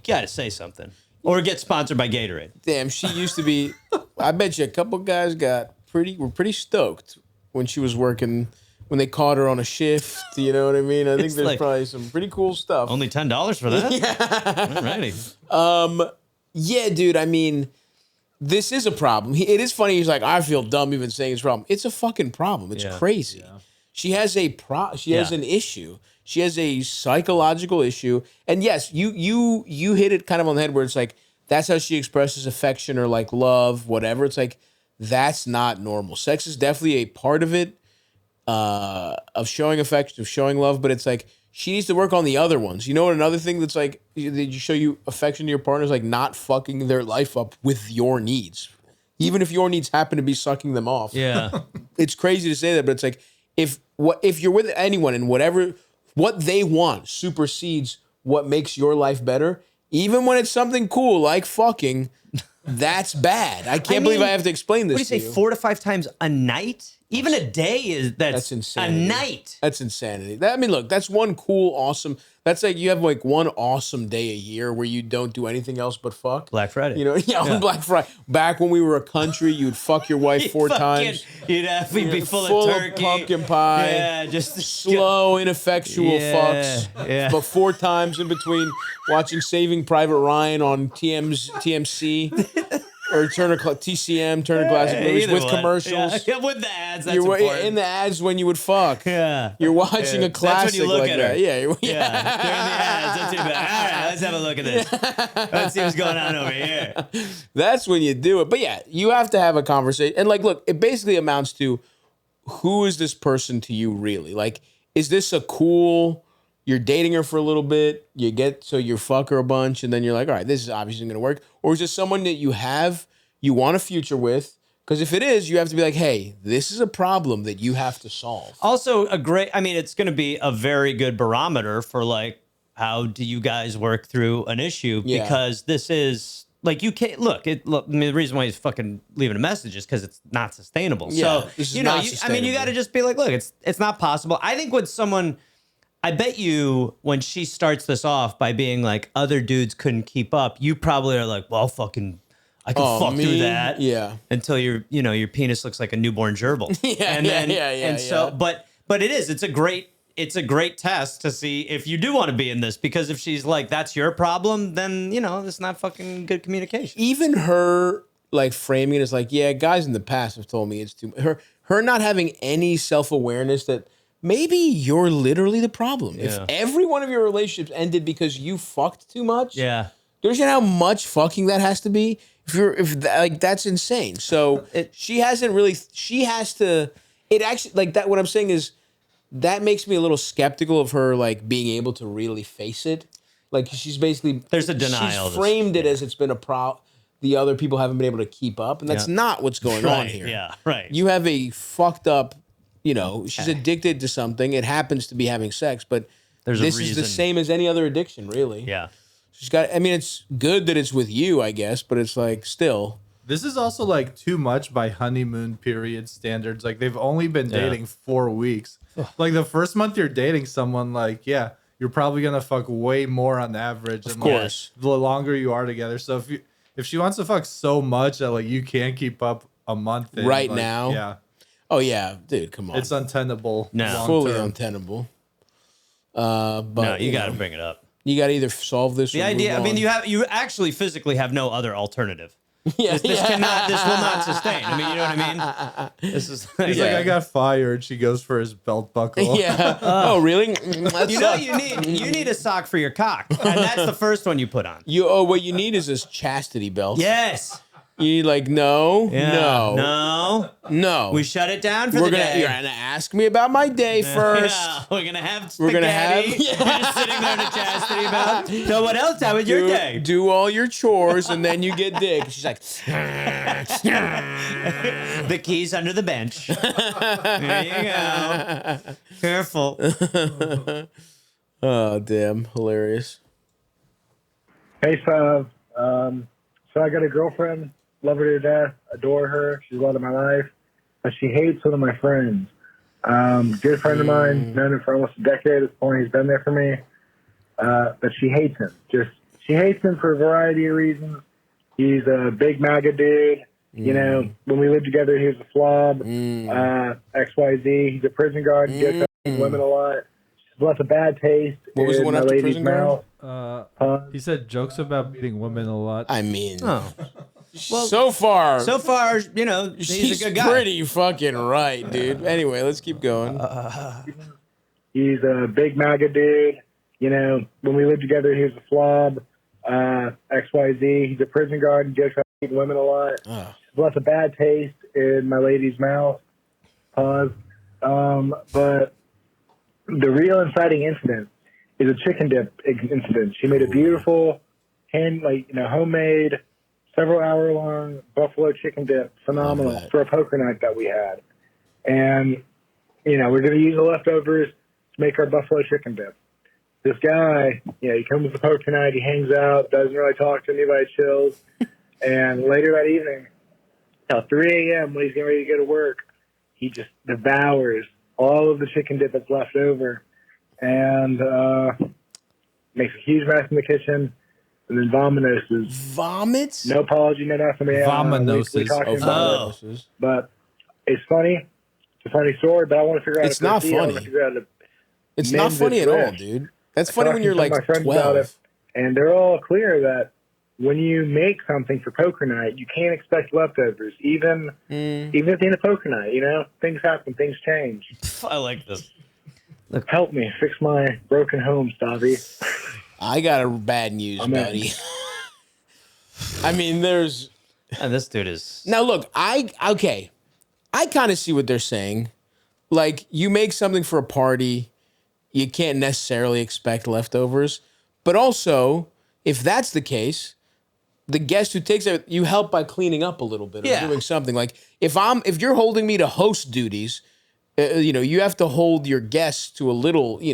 something, or get sponsored by Gatorade. Damn, she used to be. I bet you a couple guys were pretty stoked when she was working, when they caught her on a shift. You know what I mean? I think It's there's like- probably some pretty cool stuff. Only $10 for that. Alrighty. Yeah, dude. I mean, this is a problem. It is funny. He's like, I feel dumb even saying it's a problem. It's a fucking problem. It's Yeah. crazy. She has a she has an issue. She has a psychological issue. And yes, you hit it kind of on the head where it's like that's how she expresses affection or like love, whatever. It's like that's not normal. Sex is definitely a part of it, of showing affection, of showing love, but it's like she needs to work on the other ones. You know what? Another thing that's like, did you show you affection to your partner is like not fucking their life up with your needs. Even if your needs happen to be sucking them off. Yeah. It's crazy to say that, but it's like, if you're with anyone and what they want supersedes what makes your life better, even when it's something cool like fucking, that's bad. I can't believe I have to explain this What do you to say, 4 to 5 times a night? Even a day that's insanity. A night. That's insanity. I mean, look, that's one cool, awesome. That's like you have like one awesome day a year where you don't do anything else but fuck. Black Friday. You know, on Black Friday. Back when we were a country, you'd fuck your wife 4 times. You'd be full of turkey. Pumpkin pie. Yeah, just slow, ineffectual fucks. Yeah. But 4 times in between watching Saving Private Ryan on TMC. Or TCM, Turner Classic Movies with commercials. Yeah, with the ads, that's You're important. in the ads when you would fuck. Yeah. You're watching a classic that's when you look like at that. her. Yeah. During the ads, that's even, all right, let's have a look at this. Let's see what's going on over here. That's when you do it. But yeah, you have to have a conversation. And like, look, it basically amounts to who is this person to you really? Like, is this a cool... You're dating her for a little bit, you fuck her a bunch, and then you're like, all right, this is obviously going to work. Or is this someone that you want a future with? Because if it is, you have to be like, hey, this is a problem that you have to solve. Also, it's going to be a very good barometer for like, how do you guys work through an issue? Yeah. Because this is like, you can't the reason why he's fucking leaving a message is because it's not sustainable. Yeah, so, this is you not got sustainable. to just be like, look, it's not possible. I think with someone, I bet you when she starts this off by being like, other dudes couldn't keep up, you probably are like, well, fucking, I can fuck through that. Yeah. Until your penis looks like a newborn gerbil. But it's a great test to see if you do want to be in this, because if she's like, that's your problem, then, it's not fucking good communication. Even her like framing it as like, yeah, guys in the past have told me it's too, her not having any self-awareness that maybe you're literally the problem. Yeah. If every one of your relationships ended because you fucked too much, Yeah. do you understand how much fucking that has to be? That's insane. So she has to, it actually, like that, what I'm saying is that makes me a little skeptical of her, like being able to really face it. Like she's basically, there's a denial. She's framed it as it's been a problem. The other people haven't been able to keep up. And that's not what's going on here. Yeah, right. You have a fucked up, she's addicted to something. It happens to be having sex, but There's a this is the reason. same as any other addiction, really. Yeah. She's got, it's good that it's with you, I guess, but it's like still. This is also like too much by honeymoon period standards. Like they've only been dating 4 weeks. Like the first month you're dating someone, like, yeah, you're probably going to fuck way more on average. Of course. Like, the longer you are together. So if she wants to fuck so much that like you can't keep up a month in, Right like, now? yeah, Oh, yeah, dude, come on. it's untenable. No. long fully term. untenable. But No, you got to bring it up. You got to either solve this. The or idea, move on. you actually physically have no other alternative. Yeah, This will not sustain. I mean, you know what I mean? This is He's like, I got fired. She goes for his belt buckle. Yeah. Oh, really? That you know, sucks. you need a sock for your cock, and that's the first one you put on. What you need is this chastity belt. Yes. You need like no. We shut it down for You're the day. gonna ask me about my day first. Yeah, we're gonna have spaghetti. We're gonna have- We're just sitting there in a chastity belt. So what else? How was your day? Do all your chores and then you get dick. She's like, The keys under the bench. There you go. Careful. oh damn, hilarious. Hey, Stav. So I got a girlfriend, love her to death, adore her. She's a lot of my life, but she hates one of my friends. Good friend of mine, known him for almost a decade at this point. He's been there for me, but she hates him. She hates him for a variety of reasons. He's a big MAGA dude. You know, when we lived together, he was a slob. XYZ. He's a prison guard. He gets women a lot. She's left a bad taste What was the in one my after lady's prison guard? mouth. He said jokes about beating women a lot. I mean, so far, you know, he's she's a good guy. pretty fucking right, dude. Anyway, let's keep going. He's a big MAGA dude. You know, when we lived together, he was a slob. XYZ. He's a prison guard and jokes about eating women a lot. He's left a bad taste in my lady's mouth. Pause. But the real inciting incident is a chicken dip incident. She made a beautiful homemade, several hour long buffalo chicken dip, phenomenal for a poker night that we had. And, you know, we're going to use the leftovers to make our buffalo chicken dip. This guy, he comes to poker night, he hangs out, doesn't really talk to anybody, chills. And later that evening, at 3 a.m. when he's getting ready to go to work, he just devours all of the chicken dip that's left over and makes a huge mess in the kitchen and then vominoses. Vomits? No apology, no nothing. Vominoses. But it's funny. It's a funny story, but I want to figure out It's not funny. It's not funny at all, dude. That's funny when you're like 12. And they're all clear that when you make something for poker night, you can't expect leftovers, even at the end of poker night. You know, things happen, things change. I like this. Help me fix my broken home, Stavvy. I got a bad news, buddy. I mean, there's. And this dude is. Now, look, I kind of see what they're saying. Like, you make something for a party, you can't necessarily expect leftovers. But also, if that's the case, the guest who takes it, you help by cleaning up a little bit or doing something. Like, if you're holding me to host duties, you have to hold your guests to a little, you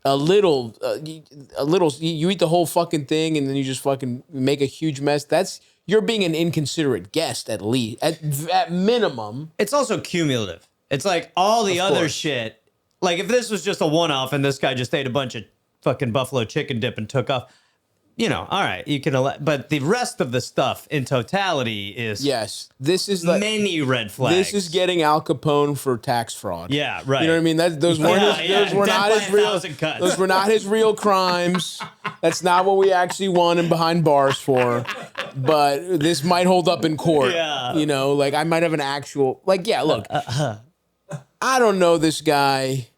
eat the whole fucking thing and then you just fucking make a huge mess. You're being an inconsiderate guest, at least, at minimum. It's also cumulative. It's like all the other shit. Like, if this was just a one-off and this guy just ate a bunch of fucking buffalo chicken dip and took off, all right, you can but the rest of the stuff in totality is this is many red flags. This is getting Al Capone for tax fraud. Yeah, right. You know what I mean? Those were not his real. Those were not his real crimes. That's not what we actually won him behind bars for. But this might hold up in court. Yeah. Like I might have an actual look. I don't know this guy,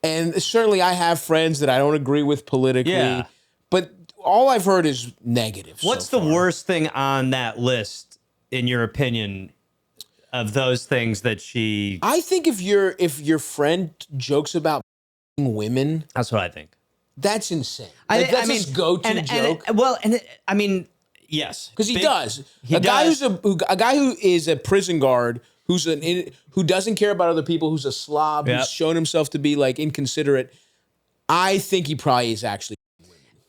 and certainly I have friends that I don't agree with politically. Yeah. But all I've heard is negative. What's the worst thing on that list, in your opinion, of those things that she? I think if your friend jokes about women, that's what I think. That's insane. That's his go-to joke. Yes, because he does. A guy who is a prison guard who doesn't care about other people, who's a slob, who's shown himself to be like inconsiderate. I think he probably is actually.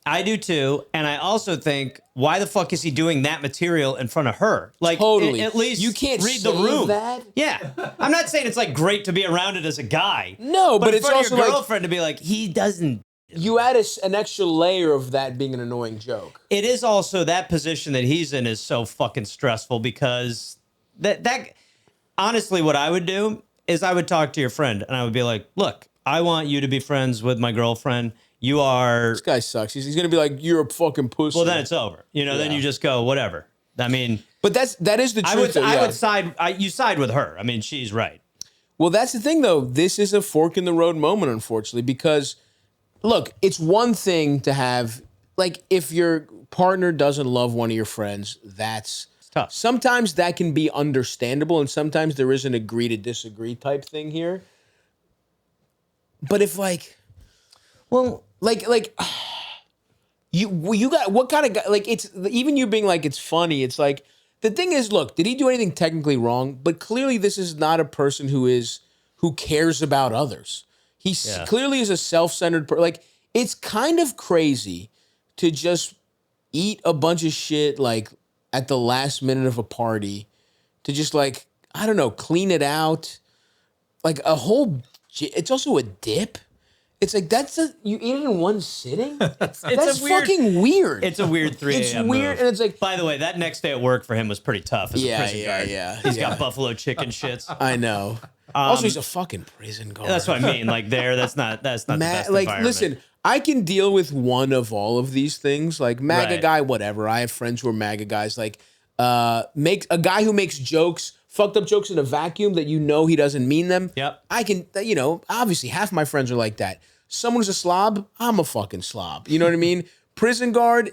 I do too, and I also think, why the fuck is he doing that material in front of her? Like, totally. At least you can't read the room. That. Yeah, I'm not saying it's like great to be around it as a guy. No, but it's also your girlfriend to be like, he doesn't. You add an extra layer of that being an annoying joke. It is also that position that he's in is so fucking stressful because that honestly, what I would do is I would talk to your friend and I would be like, look, I want you to be friends with my girlfriend. You are. This guy sucks. He's going to be like, you're a fucking pussy. Well, then it's over. Then you just go, whatever. I mean. But that is the truth. I would side. You side with her. I mean, she's right. Well, that's the thing, though. This is a fork in the road moment, unfortunately, because, look, it's one thing to have, like, if your partner doesn't love one of your friends, that's tough. Sometimes that can be understandable, and sometimes there is an agree to disagree type thing here. But if, like, well, like you got what kind of guy? Like, it's even you being like it's funny. It's like the thing is, look, did he do anything technically wrong? But clearly, this is not a person who cares about others. He clearly is a self-centered person. Like, it's kind of crazy to just eat a bunch of shit like at the last minute of a party, to just like I don't know, clean it like a whole. It's also a dip. It's like you eat it in one sitting. That's fucking weird. It's a weird 3 a.m. It's weird, and it's like. By the way, that next day at work for him was pretty tough. As a prison guard. He's got buffalo chicken shits. I know. Also, he's a fucking prison guard. That's what I mean. Like that's not the best like, environment. listen, I can deal with one of all of these things, like MAGA Right. guy, whatever. I have friends who are MAGA guys, like make a guy who makes jokes, fucked up jokes in a vacuum that you know he doesn't mean them. Yep. I can, obviously half my friends are like that. Someone who's a slob, I'm a fucking slob. You know what I mean? Prison guard,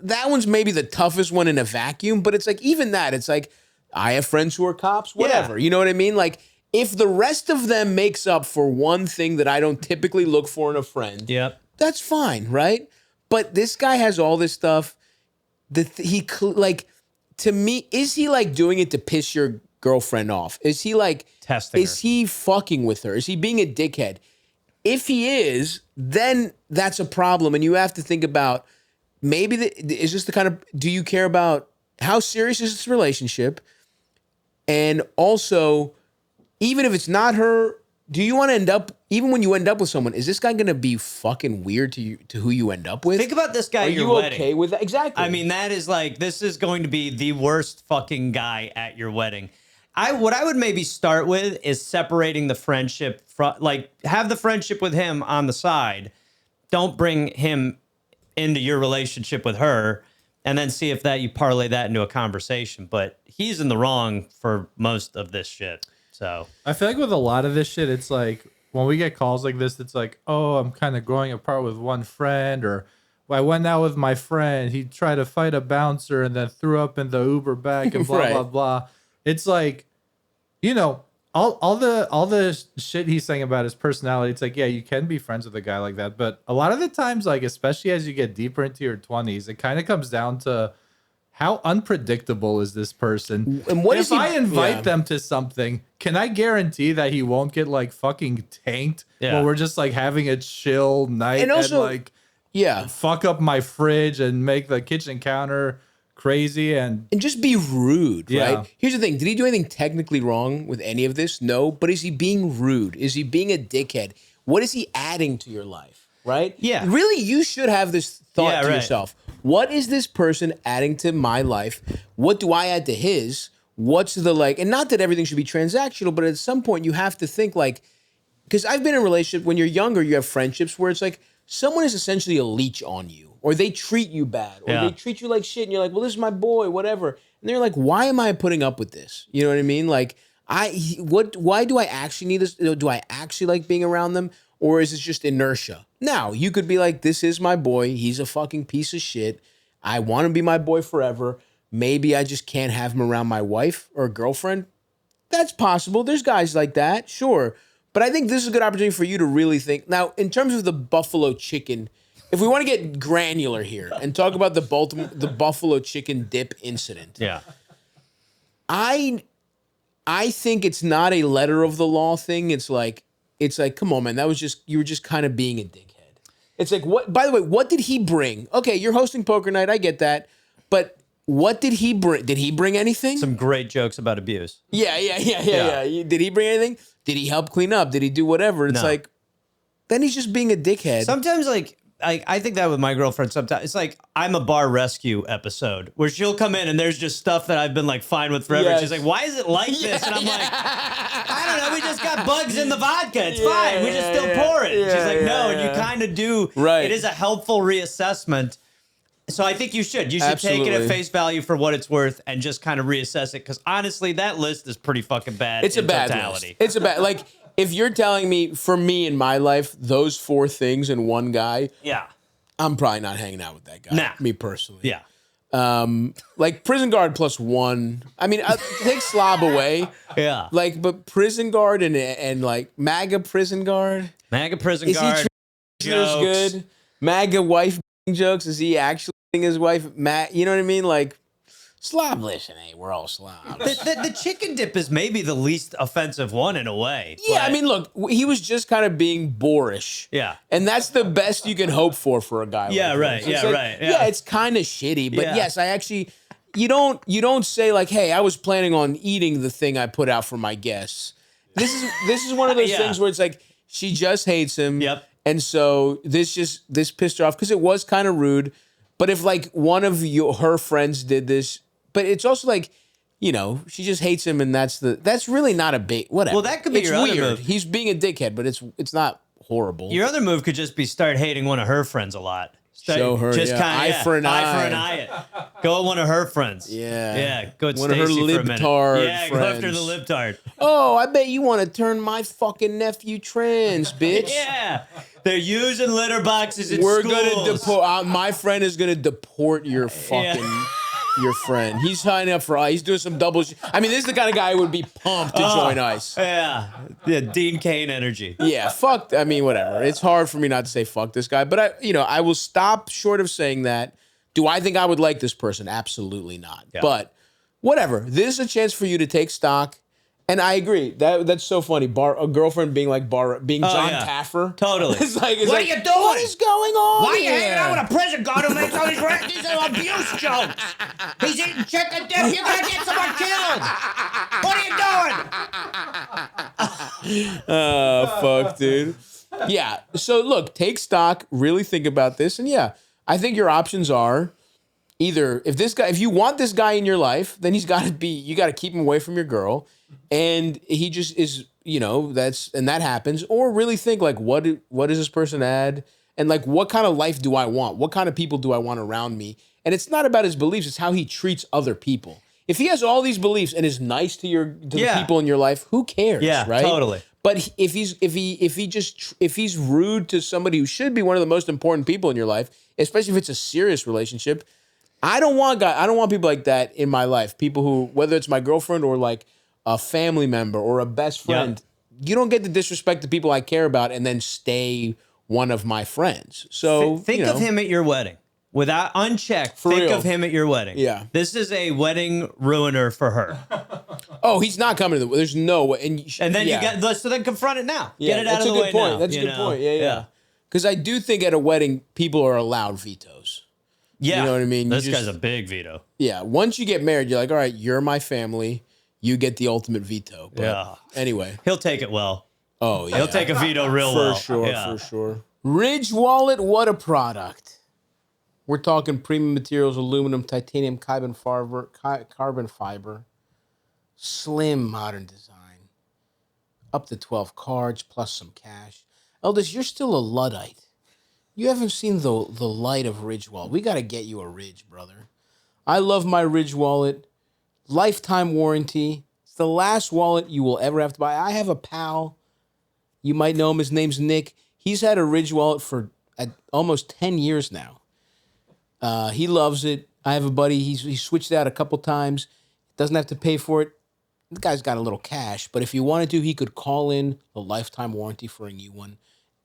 that one's maybe the toughest one in a vacuum, but it's like even that, it's like I have friends who are cops, whatever. Yeah. You know what I mean? Like if the rest of them makes up for one thing that I don't typically look for in a friend, Yep. that's fine, right? But this guy has all this stuff that to me, is he like doing it to piss your girlfriend off? Is he like Testing Is he fucking with her? Is he being a dickhead? If he is, then that's a problem, and you have to think about maybe is this the kind of, do you care about how serious is this relationship? And also, even if it's not her, do you want to end up, even when you end up with someone, is this guy going to be fucking weird to you, to who you end up with? Think about this guy Are at your you wedding. okay with that? Exactly. I mean, that is like, this is going to be the worst fucking guy at your wedding. What I would maybe start with is separating the friendship from, like, have the friendship with him on the side. Don't bring him into your relationship with her, and then see if that you parlay that into a conversation. But he's in the wrong for most of this shit. So I feel like with a lot of this shit, it's like when we get calls like this, it's like, oh, I'm kind of growing apart with one friend, or well, I went out with my friend. He tried to fight a bouncer and then threw up in the Uber back and blah, Right. blah, blah. It's like, all the shit he's saying about his personality. It's like, yeah, you can be friends with a guy like that. But a lot of the times, like, especially as you get deeper into your 20s, it kind of comes down to how unpredictable is this person? And what if is he- I invite yeah. them to something, can I guarantee that he won't get like fucking tanked Yeah. while we're just like having a chill night And also- like yeah. fuck up my fridge and make the kitchen counter crazy and just be rude, Yeah. right? Here's the thing. Did he do anything technically wrong with any of this? No. But is he being rude? Is he being a dickhead? What is he adding to your life, right? Yeah. Really, you should have this thought Yeah, to right. yourself. What is this person adding to my life? What do I add to his? What's the like, and not that everything should be transactional, but at some point you have to think like, because I've been in a relationship when you're younger, you have friendships where it's like someone is essentially a leech on you, or they treat you bad, or Yeah. they treat you like shit, and you're like, well, this is my boy, whatever. And they're like, why am I putting up with this? You know what I mean? Like, why do I actually need this? Do I actually like being around them? Or is it just inertia? Now, you could be like, this is my boy. He's a fucking piece of shit. I want to be my boy forever. Maybe I just can't have him around my wife or girlfriend. That's possible. There's guys like that, sure. But I think this is a good opportunity for you to really think. Now, in terms of the buffalo chicken, if we want to get granular here and talk about the buffalo chicken dip incident, yeah. I think it's not a letter of the law thing. It's like, come on, man, you were just kind of being a dickhead. It's like, what, by the way, what did he bring? Okay, you're hosting poker night, I get that. But what did he bring? Did he bring anything? Some great jokes about abuse. Yeah. Did he bring anything? Did he help clean up? Did he do whatever? It's No. like, then he's just being a dickhead. Sometimes, I think that with my girlfriend. Sometimes it's like I'm a bar rescue episode where she'll come in and there's just stuff that I've been like fine with forever. Yes. She's like, "Why is it like this?" And I'm like, "I don't know. We just got bugs in the vodka. It's fine. We just still pour it." And she's like, "No," and you kind of do. Right. It is a helpful reassessment. So I think you should. You should take it Absolutely. at face value for what it's worth and just kind of reassess it. Because honestly, that list is pretty fucking bad. It's a in bad totality. list. It's a bad, like, if you're telling me, for me in my life, those 4 things in one guy, Yeah. I'm probably not hanging out with that guy. Nah. Me personally. Yeah. Like prison guard plus 1. I mean, take slob away. Yeah. Like, but prison guard and like MAGA prison guard. MAGA prison Is he guard. treating prisoners good? MAGA wife jokes. Is he actually his wife? You know what I mean? Like, slob. Listen, hey, we're all slobs. The chicken dip is maybe the least offensive one in a way. Yeah, but- I mean, look, he was just kind of being boorish. Yeah. And that's the best you can hope for a guy. Yeah, like right. this. Yeah, It's like, right. Yeah. Yeah, it's kind of shitty, but Yeah. yes, I actually, you don't say like, hey, I was planning on eating the thing I put out for my guests. This is one of those Yeah. things where it's like she just hates him. Yep. And so this pissed her off because it was kind of rude. But if like one of her friends did this, but it's also like, she just hates him, and that's really not a big whatever. Well, that could be it's your other weird. move. He's being a dickhead, but it's not horrible. Your other move could just be start hating one of her friends a lot. Show her, just yeah. kinda, Eye for an eye. Eye for an eye it. Go at one of her friends. Yeah. Go at One of her Stacy for a minute. libtard Yeah, go after the friends. libtard. Oh, I bet you want to turn my fucking nephew trans, bitch. Yeah. They're using litter boxes in We're schools. gonna deport. My friend is gonna deport your fucking your friend. He's signing up for ICE. He's doing some double. I mean, this is the kind of guy who would be pumped to join ICE. Yeah, Dean Cain energy. Yeah, fuck. I mean, whatever. It's hard for me not to say fuck this guy, but I will stop short of saying that. Do I think I would like this person? Absolutely not. Yeah. But whatever. This is a chance for you to take stock. And I agree. That's so funny. A girlfriend being like being John Taffer. Totally. It's like, What are you doing? What is going on? Why are you here? hanging out with a prison guard who makes all these abuse jokes? He's eating chicken dip. You're gonna get someone killed. What are you doing? Fuck, dude. Yeah. So look, take stock, really think about this, and yeah, I think your options are either if you want this guy in your life, then you got to keep him away from your girl, and he just is, that happens, or really think like, what does this person add, and like, what kind of life do I want? What kind of people do I want around me? And it's not about his beliefs; it's how he treats other people. If he has all these beliefs and is nice to the people in your life, who cares? Yeah, right? totally. But if he's rude to somebody who should be one of the most important people in your life, especially if it's a serious relationship, I don't want people like that in my life. People who, whether it's my girlfriend or like a family member or a best friend, you don't get to disrespect the people I care about and then stay one of my friends. So think of him at your wedding. Without unchecked, think real. of him at your wedding. Yeah. This is a wedding ruiner for her. Oh, he's not coming to the. There's no way. And then so then confront it now. Yeah, Get it out that's of a the good way point. now. That's a good point. Yeah. Because I do think at a wedding, people are allowed vetoes. Yeah. You know what I mean? This guy's a big veto. Yeah. Once you get married, you're like, all right, you're my family. You get the ultimate veto. But anyway. He'll take it well. Oh, yeah. He'll take a veto real well. For sure. Ridge Wallet, what a product. We're talking premium materials, aluminum, titanium, carbon fiber, slim modern design, up to 12 cards plus some cash. Eldest, you're still a Luddite. You haven't seen the light of Ridge Wallet. We got to get you a Ridge, brother. I love my Ridge Wallet. Lifetime warranty. It's the last wallet you will ever have to buy. I have a pal. You might know him. His name's Nick. He's had a Ridge Wallet for almost 10 years now. He loves it. I have a buddy. He's switched out a couple times. Doesn't have to pay for it. The guy's got a little cash, but if he wanted to, he could call in a lifetime warranty for a new one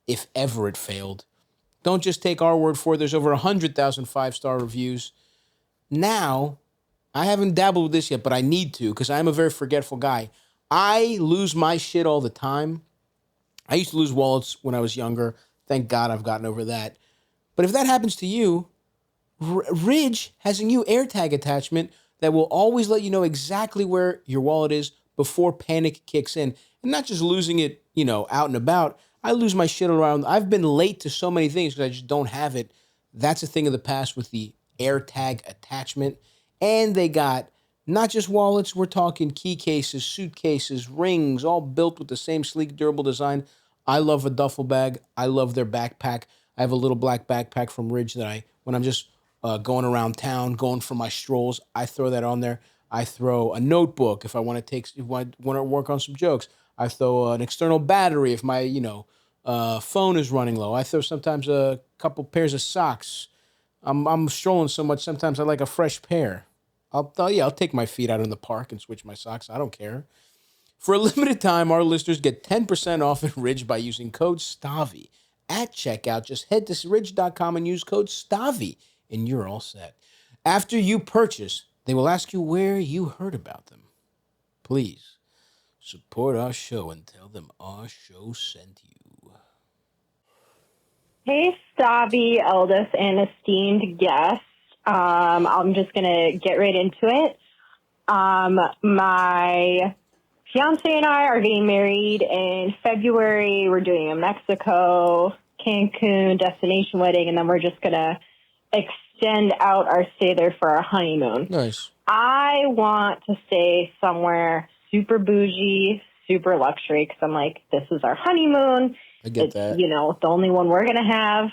if ever it failed. Don't just take our word for it. There's over 100,000 5-star reviews. Now, I haven't dabbled with this yet, but I need to because I'm a very forgetful guy. I lose my shit all the time. I used to lose wallets when I was younger. Thank God I've gotten over that. But if that happens to you, Ridge has a new AirTag attachment that will always let you know exactly where your wallet is before panic kicks in. And not just losing it, out and about. I lose my shit around. I've been late to so many things because I just don't have it. That's a thing of the past with the AirTag attachment. And they got not just wallets. We're talking key cases, suitcases, rings, all built with the same sleek, durable design. I love a duffel bag. I love their backpack. I have a little black backpack from Ridge that when I'm just going around town, going for my strolls, I throw that on there. I throw a notebook if I want to work on some jokes. I throw an external battery if my phone is running low. I throw sometimes a couple pairs of socks. I'm strolling so much. Sometimes I like a fresh pair. I'll take my feet out in the park and switch my socks. I don't care. For a limited time, our listeners get 10% off at Ridge by using code Stavvy at checkout. Just head to ridge.com and use code Stavvy. And you're all set. After you purchase, they will ask you where you heard about them. Please support our show and tell them our show sent you. Hey, Stavvy, eldest, and esteemed guests. I'm just going to get right into it. My fiance and I are getting married in February. We're doing a Mexico, Cancun destination wedding, and then we're just going to extend out our stay there for our honeymoon. Nice. I want to stay somewhere super bougie, super luxury, because I'm like, this is our honeymoon. I get it's, that. you know, the only one we're going to have.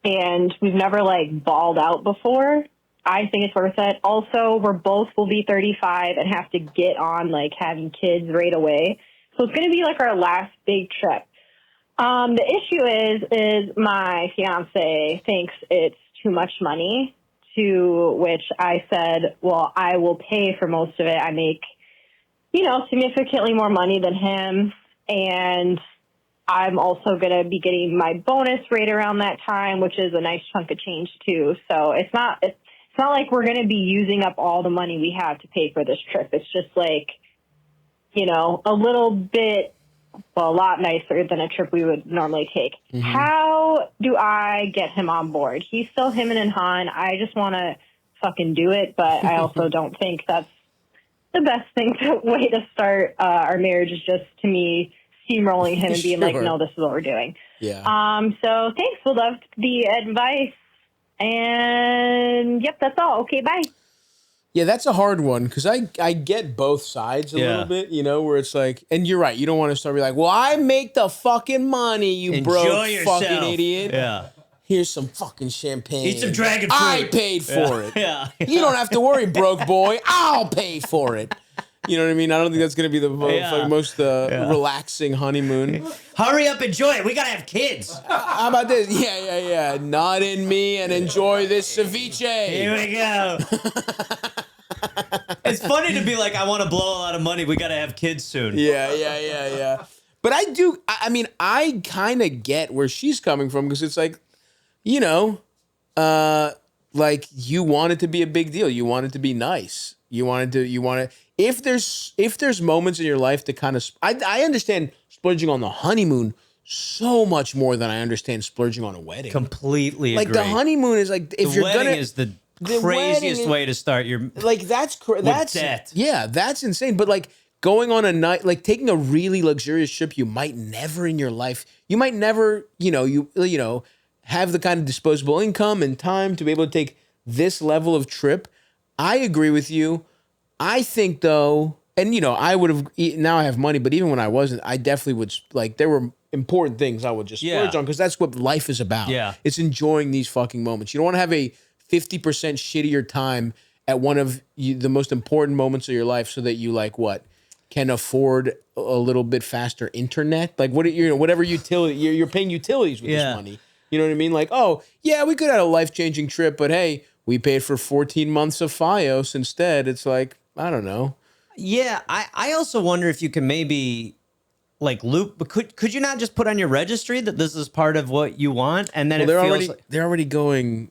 And we've never like balled out before. I think it's worth it. Also, will be 35 and have to get on like having kids right away. So it's going to be like our last big trip. The issue is my fiance thinks it's too much money, to which I said, well, I will pay for most of it. I make, you know, significantly more money than him. And I'm also going to be getting my bonus right around that time, which is a nice chunk of change too. So it's not like we're going to be using up all the money we have to pay for this trip. It's just like, you know, a lot nicer than a trip we would normally take. Mm-hmm. How do I get him on board? He's still hemming and hawing. I just want to fucking do it, but I also don't think that's the best way to start our marriage, is just, to me, steamrolling him and being like, no, this is what we're doing. Yeah. So thanks. We'll love the advice. And yep, that's all. Okay, bye. Yeah, that's a hard one, because I get both sides a little bit, you know, where it's like, and you're right, you don't want to start be like, well, I make the fucking money, you Enjoy broke yourself. fucking idiot. Yeah. Here's some fucking champagne. Eat some dragon fruit. I paid for it. Yeah. You don't have to worry, broke boy. I'll pay for it. You know what I mean? I don't think that's going to be the most relaxing honeymoon. Hurry up, enjoy it. We got to have kids. How about this? Yeah. Nod in me and enjoy this ceviche. Here we go. It's funny to be like, I want to blow a lot of money. We got to have kids soon. Yeah. But I mean, I kind of get where she's coming from, because it's like, you know, like, you want it to be a big deal. You want it to be nice. You want to, if there's moments in your life to kind of, I understand splurging on the honeymoon so much more than I understand splurging on a wedding. Completely like, agree. The honeymoon is like, if you're wedding gonna, is the craziest way to start your, like, that's debt. Yeah, that's insane. But like, going on a night, like taking a really luxurious trip, you might never in your life, you know, have the kind of disposable income and time to be able to take this level of trip. I agree with you. I think though, and you know, I would have, now I have money, but even when I wasn't, I definitely would, like, there were important things I would just splurge on, because that's what life is about. Yeah. It's enjoying these fucking moments. You don't want to have a 50% shittier time at one of the most important moments of your life, so that you, like, what, can afford a little bit faster internet. Like, whatever utility, you're paying utilities with this money. You know what I mean? Like, oh yeah, we could have a life-changing trip, but hey, we paid for 14 months of Fios instead. It's like, I don't know. Yeah, I also wonder if you can maybe, like, loop, but could you not just put on your registry that this is part of what you want, and then they're already going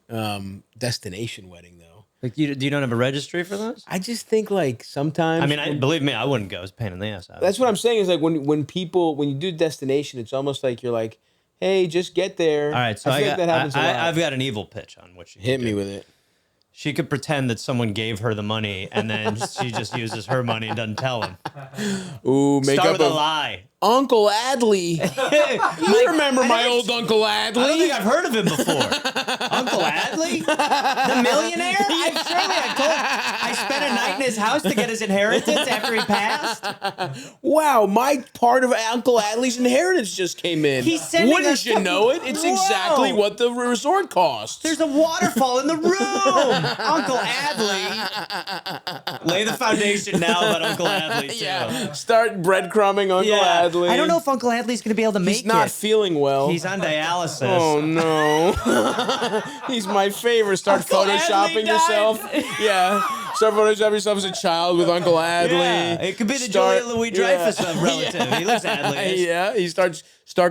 destination wedding though. Like, you don't have a registry for those? I just think, like, sometimes. I mean, believe me, I wouldn't go. It's a pain in the ass. That's what I'm saying. Is like when you do destination, it's almost like you're like, hey, just get there. All right, so I feel like that happens a lot. I've got an evil pitch on what you hit me with it. She could pretend that someone gave her the money, and then she just uses her money and doesn't tell him. Ooh, make Start up with a lie. Uncle Adley. You remember my old Uncle Adley? I don't think I've heard of him before. Uncle Adley? The millionaire? I spent a night in his house to get his inheritance after he passed. Wow, my part of Uncle Adley's inheritance just came in. He's sending Wouldn't you know it? It's exactly what the resort costs. There's a waterfall in the room. Uncle Adley. Lay the foundation now about Uncle Adley, too. Yeah. Start breadcrumbing Uncle Adley. I don't know if Uncle Adley's going to be able to make it. He's not feeling well. He's on dialysis. Oh, no. He's my favorite. Start Uncle photoshopping yourself. Yeah. Start photoshopping yourself as a child with Uncle Adley. Yeah. It could be the Julia Louis-Dreyfus relative. He looks Adley. Yeah. He start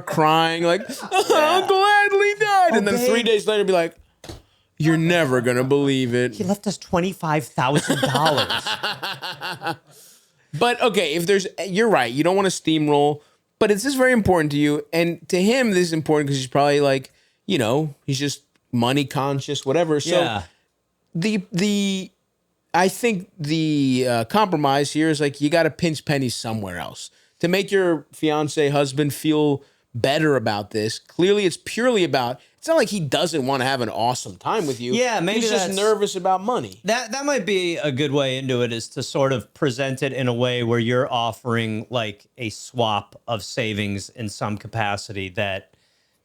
crying like, Uncle Adley died. And then 3 days later be like, you're never going to believe it. He left us $25,000. But okay, you're right. You don't want to steamroll, but it's just very important to you. And to him, this is important because he's probably like, you know, he's just money conscious, whatever. So I think the compromise here is like, you got to pinch pennies somewhere else to make your fiance husband feel better about this. Clearly, it's purely about. It's not like he doesn't want to have an awesome time with you. Yeah, maybe he's just that's- nervous about money. That might be a good way into it, is to sort of present it in a way where you're offering like a swap of savings in some capacity that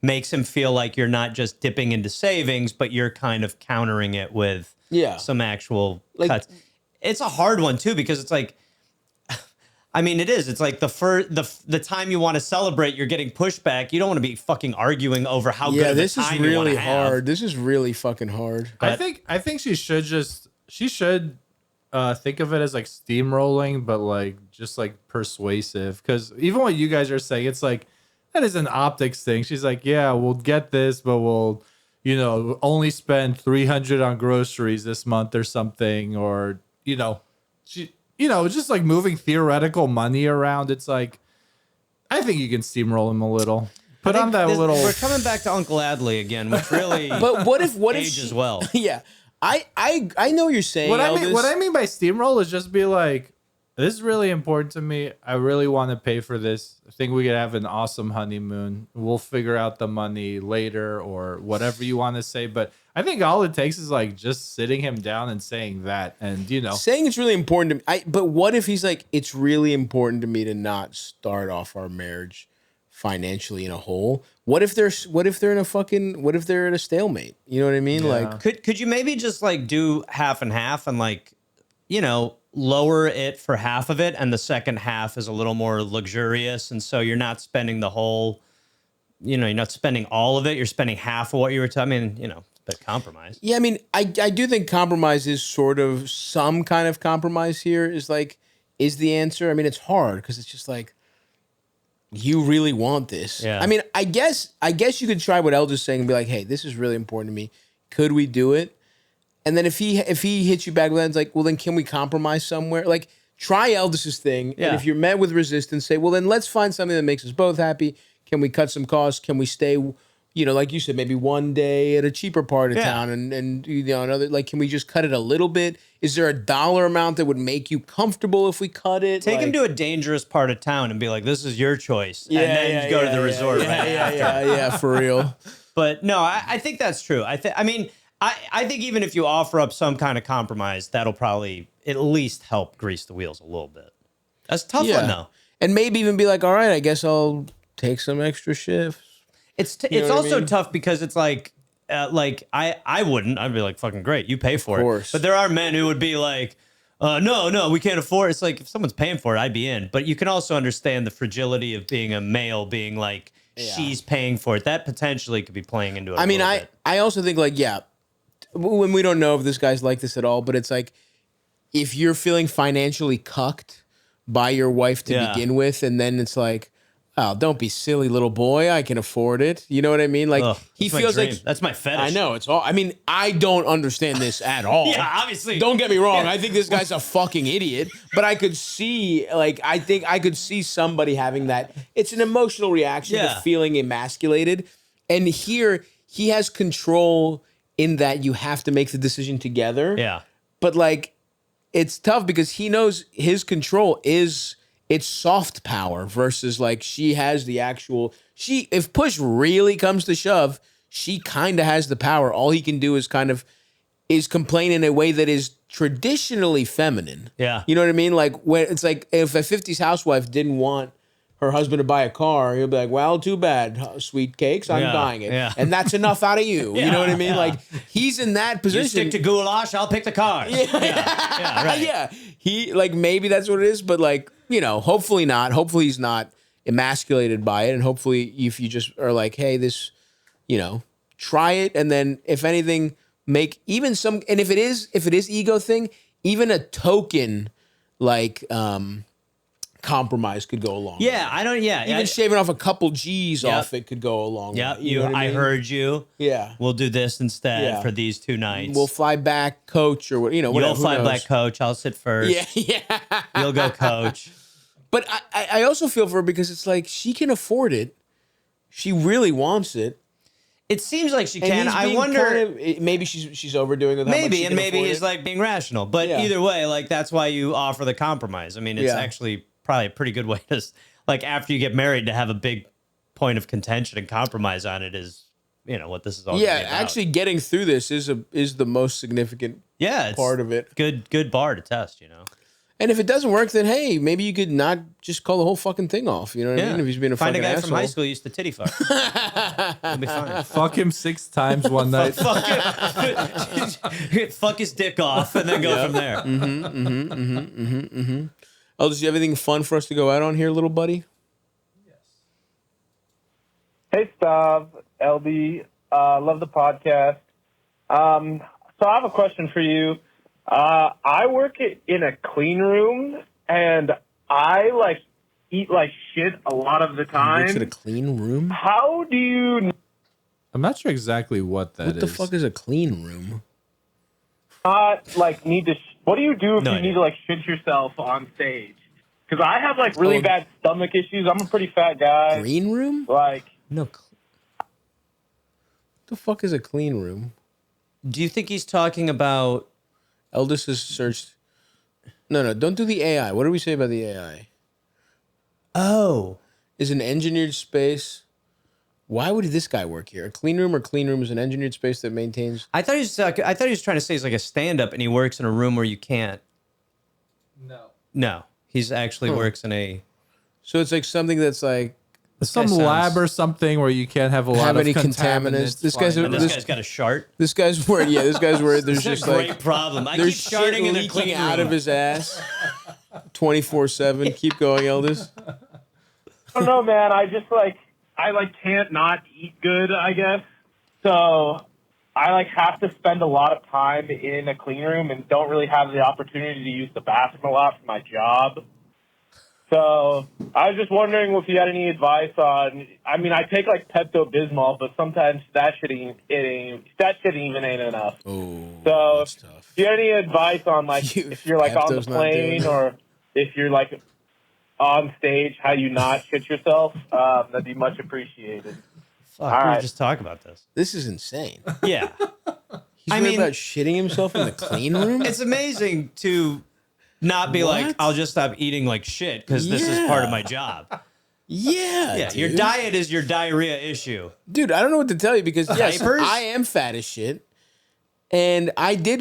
makes him feel like you're not just dipping into savings, but you're kind of countering it with some actual cuts. It's a hard one too, because it's like, I mean, it is. It's like the time you want to celebrate, you're getting pushback. You don't want to be fucking arguing over how good of a this is time you want really to have. hard. This is really fucking hard. I think she should think of it as like steamrolling, but like just like persuasive. Because even what you guys are saying, it's like that is an optics thing. She's like, yeah, we'll get this, but we'll, only spend $300 on groceries this month or something, or just like moving theoretical money around. It's like, I think you can steamroll him a little. Put on that little. We're coming back to Uncle Adley again, which really. But what if ages well? Yeah, I know what you're saying. What I mean by steamroll is just be like, this is really important to me. I really want to pay for this. I think we could have an awesome honeymoon. We'll figure out the money later or whatever you want to say. But I think all it takes is like just sitting him down and saying that, and saying it's really important to me. But what if he's like, it's really important to me to not start off our marriage financially in a hole? What if they're in a stalemate? You know what I mean? Yeah. Like, could you maybe just like do half and half and like, lower it for half of it, and the second half is a little more luxurious, and so you're not spending the whole, you're not spending all of it. You're spending half of what you were but compromise. Yeah, I mean, I do think compromise is sort of some kind of compromise here is the answer. I mean, it's hard because it's just like, you really want this. Yeah. I mean, I guess you could try what Elder's saying and be like, hey, this is really important to me. Could we do it? And then if he hits you back with that, it's like, well, then can we compromise somewhere? Like, try Eldis's thing. Yeah. And if you're met with resistance, say, well, then let's find something that makes us both happy. Can we cut some costs? Can we stay, like you said, maybe one day at a cheaper part of town and another, like, can we just cut it a little bit? Is there a dollar amount that would make you comfortable if we cut it? Take him to a dangerous part of town and be like, this is your choice. And then go to the resort right after. Yeah, for real. But no, I think that's true. I think even if you offer up some kind of compromise, that'll probably at least help grease the wheels a little bit. That's a tough one, though. And maybe even be like, all right, I guess I'll take some extra shifts. It's also tough because it's like I wouldn't. I'd be like, fucking great, you pay for it. But there are men who would be like, no, we can't afford it. It's like, if someone's paying for it, I'd be in. But you can also understand the fragility of being a male, being like, she's paying for it. That potentially could be playing into it. I mean, I also think like, when we don't know if this guy's like this at all, but it's like, if you're feeling financially cucked by your wife to begin with, and then it's like, oh, don't be silly, little boy, I can afford it. You know what I mean? Like, he feels like that's my fetish. I know, it's all. I mean, I don't understand this at all. Yeah, obviously. Don't get me wrong. I think this guy's a fucking idiot, but I could see, I think I could see somebody having that. It's an emotional reaction to feeling emasculated, and here he has control in that you have to make the decision together. Yeah. But like, it's tough because he knows his control is, it's soft power versus like she has the actual, if push really comes to shove, she kind of has the power. All he can do is complain in a way that is traditionally feminine. Yeah. You know what I mean? Like, when it's like, if a 50s housewife didn't want her husband to buy a car, he'll be like, well, too bad, sweet cakes, I'm buying it. Yeah. And that's enough out of you. You know what I mean? Like, he's in that position. You stick to goulash, I'll pick the car. Right. Yeah. He, like, maybe that's what it is, but like, hopefully not. Hopefully he's not emasculated by it. And hopefully if you just are like, hey, this, try it. And then if anything, make even some, and if it is ego thing, even a token, like, compromise could go along. Yeah, I don't. Yeah, even shaving off a couple G's off it could go along. Yeah, I heard you. Yeah, we'll do this instead for these 2 nights. We'll fly back, coach, or whatever. You'll fly back, coach. I'll sit first. Yeah. You'll go, coach. But I also feel for her because it's like she can afford it. She really wants it. It seems like she can. I wonder. Maybe she's overdoing it. Maybe, and maybe he's like being rational. But either way, like that's why you offer the compromise. I mean, it's actually probably a pretty good way to, like, after you get married, to have a big point of contention and compromise on it is, what this is all. Yeah, gonna be about. actually getting through this is the most significant it's part of it. Good bar to test, And if it doesn't work, then hey, maybe you could not just call the whole fucking thing off. You know what I mean? If he's being a Find a fucking guy asshole. from high school who used to titty fuck. It'll be fine. Fuck him 6 times one night. Fuck his dick off and then go from there. Oh, does you have anything fun for us to go out on here, little buddy? Hey, Stav, LD, love the podcast. So I have a question for you. I work in a clean room, and I eat like shit a lot of the time. Works at a clean room? How do you I'm not sure exactly what that is. What the fuck is a clean room? not need to? What do you do if No you idea. need to shit yourself on stage? Because I have really bad stomach issues. I'm a pretty fat guy. Green room? No. What the fuck is a clean room? Do you think he's talking about? Eldest has searched. No, don't do the AI. What do we say about the AI? Oh, Is an engineered space. Why would this guy work here? A clean room is an engineered space that maintains. I thought he was trying to say he's like a stand-up, and he works in a room where you can't. No, he's actually works in a. So it's like something that's like some guy lab sounds- or something where you can't have a lot have of any contaminants. contaminants. This guy's flying And a- this around. guy's got a shart. this guy's where there's This is just a great like problem. I keep there's shit sharting in the leaking clean out room. of his ass 24/7. Keep going, Eldest. I don't know, man. I just I can't not eat good, I guess. So I have to spend a lot of time in a clean room and don't really have the opportunity to use the bathroom a lot for my job. So I was just wondering if you had any advice on. I mean, I take Pepto-Bismol, but sometimes that shit even ain't enough. Oh, So that's tough. do you have any advice on if you're on the Pepto's not doing plane it. or if you're on stage, how you not shit yourself? That'd be much appreciated. Fuck, All we were right. just talking about this. This is insane. Yeah, He's worried about shitting himself in the clean room. it's amazing to not be What? I'll just stop eating like shit because this is part of my job. Yeah, Your dude. diet is your diarrhea issue. Dude, I don't know what to tell you because yes, Diapers? I am fat as shit, and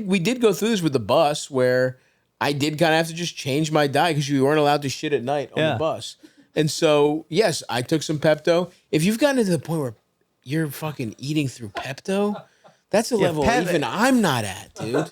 we did go through this with the bus where I did kind of have to just change my diet because you weren't allowed to shit at night on the bus, and so yes, I took some Pepto. If you've gotten to the point where you're fucking eating through Pepto, that's a level even I'm not at, dude.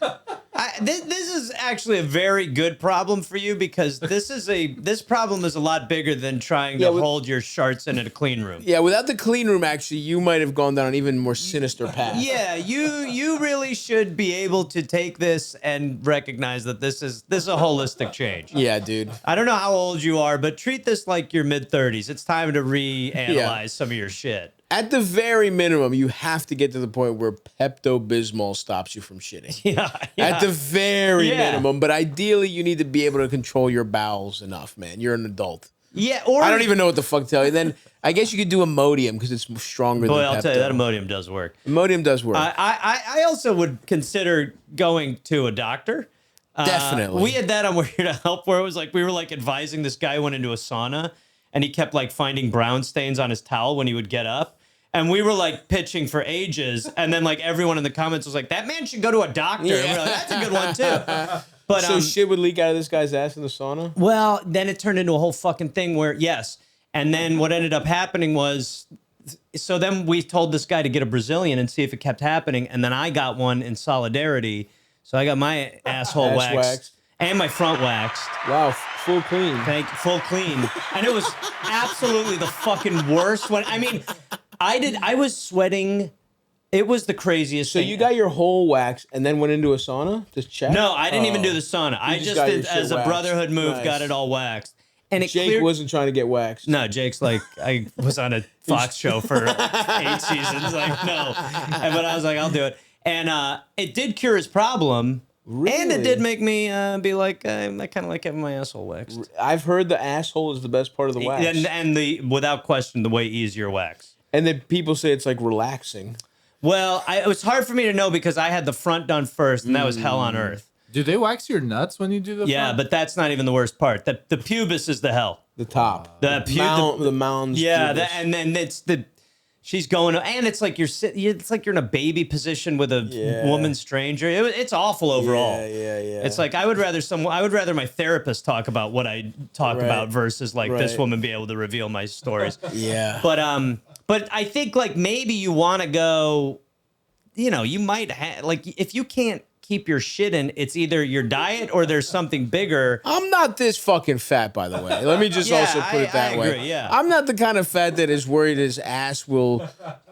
This is actually a very good problem for you because this problem is a lot bigger than trying to hold your sharts in a clean room. Yeah, without the clean room, actually, you might have gone down an even more sinister path. Yeah, you really should be able to take this and recognize that this is a holistic change. Yeah, dude. I don't know how old you are, but treat this like your mid-30s. It's time to reanalyze some of your shit. At the very minimum, you have to get to the point where Pepto-Bismol stops you from shitting. Yeah. At the very Yeah. minimum, but ideally, you need to be able to control your bowels enough, man. You're an adult. Yeah, or I don't even know what the fuck to tell you. Then I guess you could do Imodium because it's stronger boy, than I'll Pepto. tell you that Imodium does work. Imodium does work. I also would consider going to a doctor. Definitely. We had that on We're Here to Help where it was we were advising this guy who went into a sauna and he kept finding brown stains on his towel when he would get up. And we were pitching for ages. And then everyone in the comments was that man should go to a doctor. Yeah. And we were that's a good one too. But so shit would leak out of this guy's ass in the sauna? well, then it turned into a whole fucking thing where, yes. And then what ended up happening was, so then we told this guy to get a Brazilian and see if it kept happening. And then I got one in solidarity. So I got my asshole Ass waxed. and my front waxed. Wow, full clean. Full clean. And it was absolutely the fucking worst one. I mean, I was sweating. It was the craziest So thing. you got your whole wax and then went into a sauna to check? No, I didn't even do the sauna. I just just got your did shit as a waxed. brotherhood move, Nice. got it all waxed. And it Jake cleared. wasn't trying to get waxed. No, Jake's I was on a Fox show for 8 seasons. No. But I was I'll do it. And it did cure his problem. Really? And it did make me be I kind of like having my asshole waxed. I've heard the asshole is the best part of the wax. And without question, the way easier wax. And then people say it's relaxing. Well, it was hard for me to know because I had the front done first, and that was hell on earth. Do they wax your nuts when you do the Yeah, front? but that's not even the worst part. The pubis is the hell. The top. The mounds. Yeah, pubis. and then it's the. She's going, and it's like it's like you're in a baby position with a woman stranger. It's awful overall. Yeah. It's like I would rather my therapist talk about what I talk about versus like this woman be able to reveal my stories. Yeah. But I think like maybe you want to go, you might have like if you can't keep your shit in, it's either your diet or there's something bigger. I'm not this fucking fat, by the way. Let me just also put it that way. Agree, yeah. I'm not the kind of fat that is worried his ass will,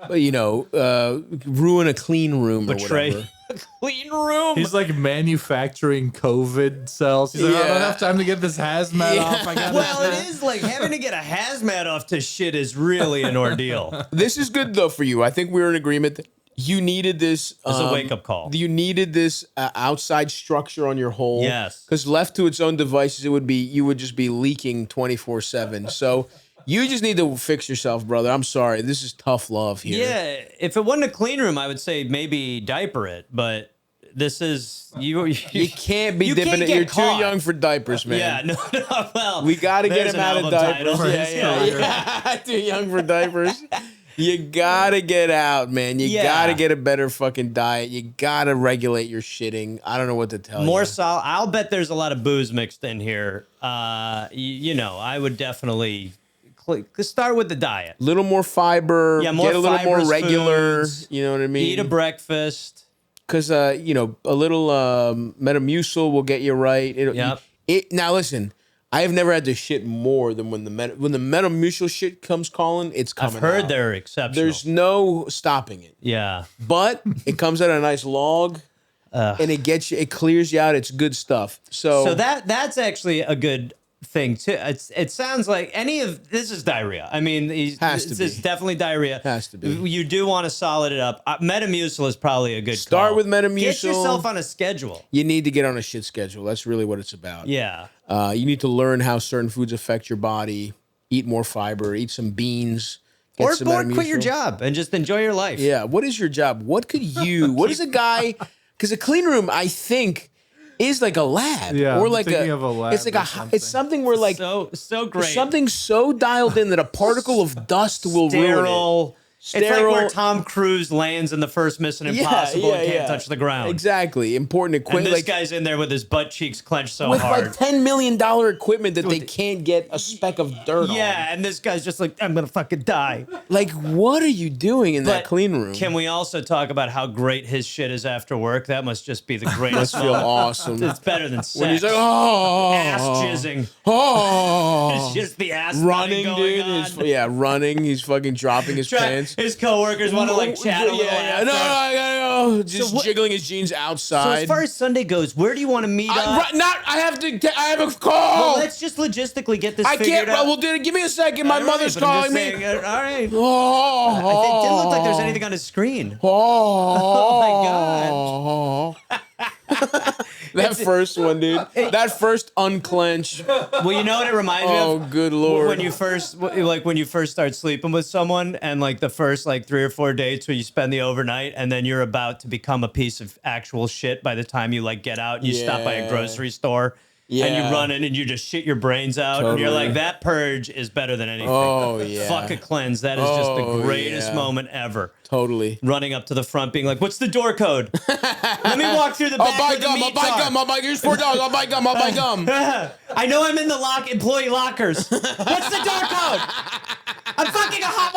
ruin a clean room or whatever. A clean room. He's like manufacturing COVID cells. He's like, I don't have time to get this hazmat off. I got it is like having to get a hazmat off to shit is really an ordeal. This is good though for you. I think we're in agreement that you needed this. It's a wake-up call. You needed this outside structure on your hole. Yes. Because left to its own devices, you would just be leaking 24/7. So you just need to fix yourself, brother. I'm sorry. This is tough love here. Yeah. If it wasn't a clean room, I would say maybe diaper it. But this is you can't be you dipping can't it. get You're caught. too young for diapers, man. Yeah. No. Well, We got to get there's him an out of album diapers. title. Yeah. Too young for diapers. You gotta get out, man. You gotta get a better fucking diet. You gotta regulate your shitting. I don't know what to tell you. More solid. I'll bet there's a lot of booze mixed in here. I would definitely start with the diet. Little more fiber. Yeah, more get a little more fibrous regular. foods. You know what I mean? Eat a breakfast. Because a little Metamucil will get you right. Now listen, I have never had to shit more than when the Metamucil shit comes calling. It's coming. I've heard out. they're exceptional. There's no stopping it. Yeah, but it comes out a nice log, and it clears you out. It's good stuff. So that's actually a good thing too. It sounds like this is diarrhea. I mean, this is definitely diarrhea. Has to be. You do want to solid it up. Metamucil is probably a good Start call. with Metamucil. Get yourself on a schedule. You need to get on a shit schedule. That's really what it's about. Yeah. You need to learn how certain foods affect your body. Eat more fiber. Eat some beans. Or quit your job and just enjoy your life. Yeah. What is your job? What is a guy? Because a clean room, I think, is like a lab. Yeah, or I'm like thinking of a lab It's like or something. It's something where like so great. Something so dialed in that a particle of dust will ruin it. It's like where Tom Cruise lands in the first Mission Impossible and can't touch the ground. Exactly. Important equipment. And this guy's in there with his butt cheeks clenched so with hard. like $10 million equipment that they can't get a speck of dirt on. Yeah, and this guy's just like, I'm going to fucking die. Like, what are you doing in that clean room? Can we also talk about how great his shit is after work? That must just be the greatest. Must feel awesome. It's better than sex. When he's like, oh. Ass jizzing. Oh. It's just the ass running, going dude. on. Running. He's fucking dropping his pants. His coworkers want to like chat a little after. No, I gotta go. Just jiggling his jeans outside. So as far as Sunday goes, where do you want to meet up? I have a call. Well, let's just logistically get this figured out. I can't. Well, dude, give me a second. My mother's calling me. All right. Oh. It didn't look like there's anything on his screen. Oh my God. That first one, dude. That first unclench. Well, you know what it reminds me of? Oh, good Lord. When you first start sleeping with someone and like the first like 3 or 4 dates where you spend the overnight and then you're about to become a piece of actual shit by the time you like get out and you stop by a grocery store. Yeah. And you run in and you just shit your brains out. And you're like, that purge is better than anything. Oh, yeah. Fuck a cleanse. That is just the greatest moment ever. Totally. Running up to the front being like, what's the door code? Let me walk through the back. I'll buy gum. Here's $4. I'll buy gum. I know I'm in the employee lockers. What's the door code? I'm fucking a hot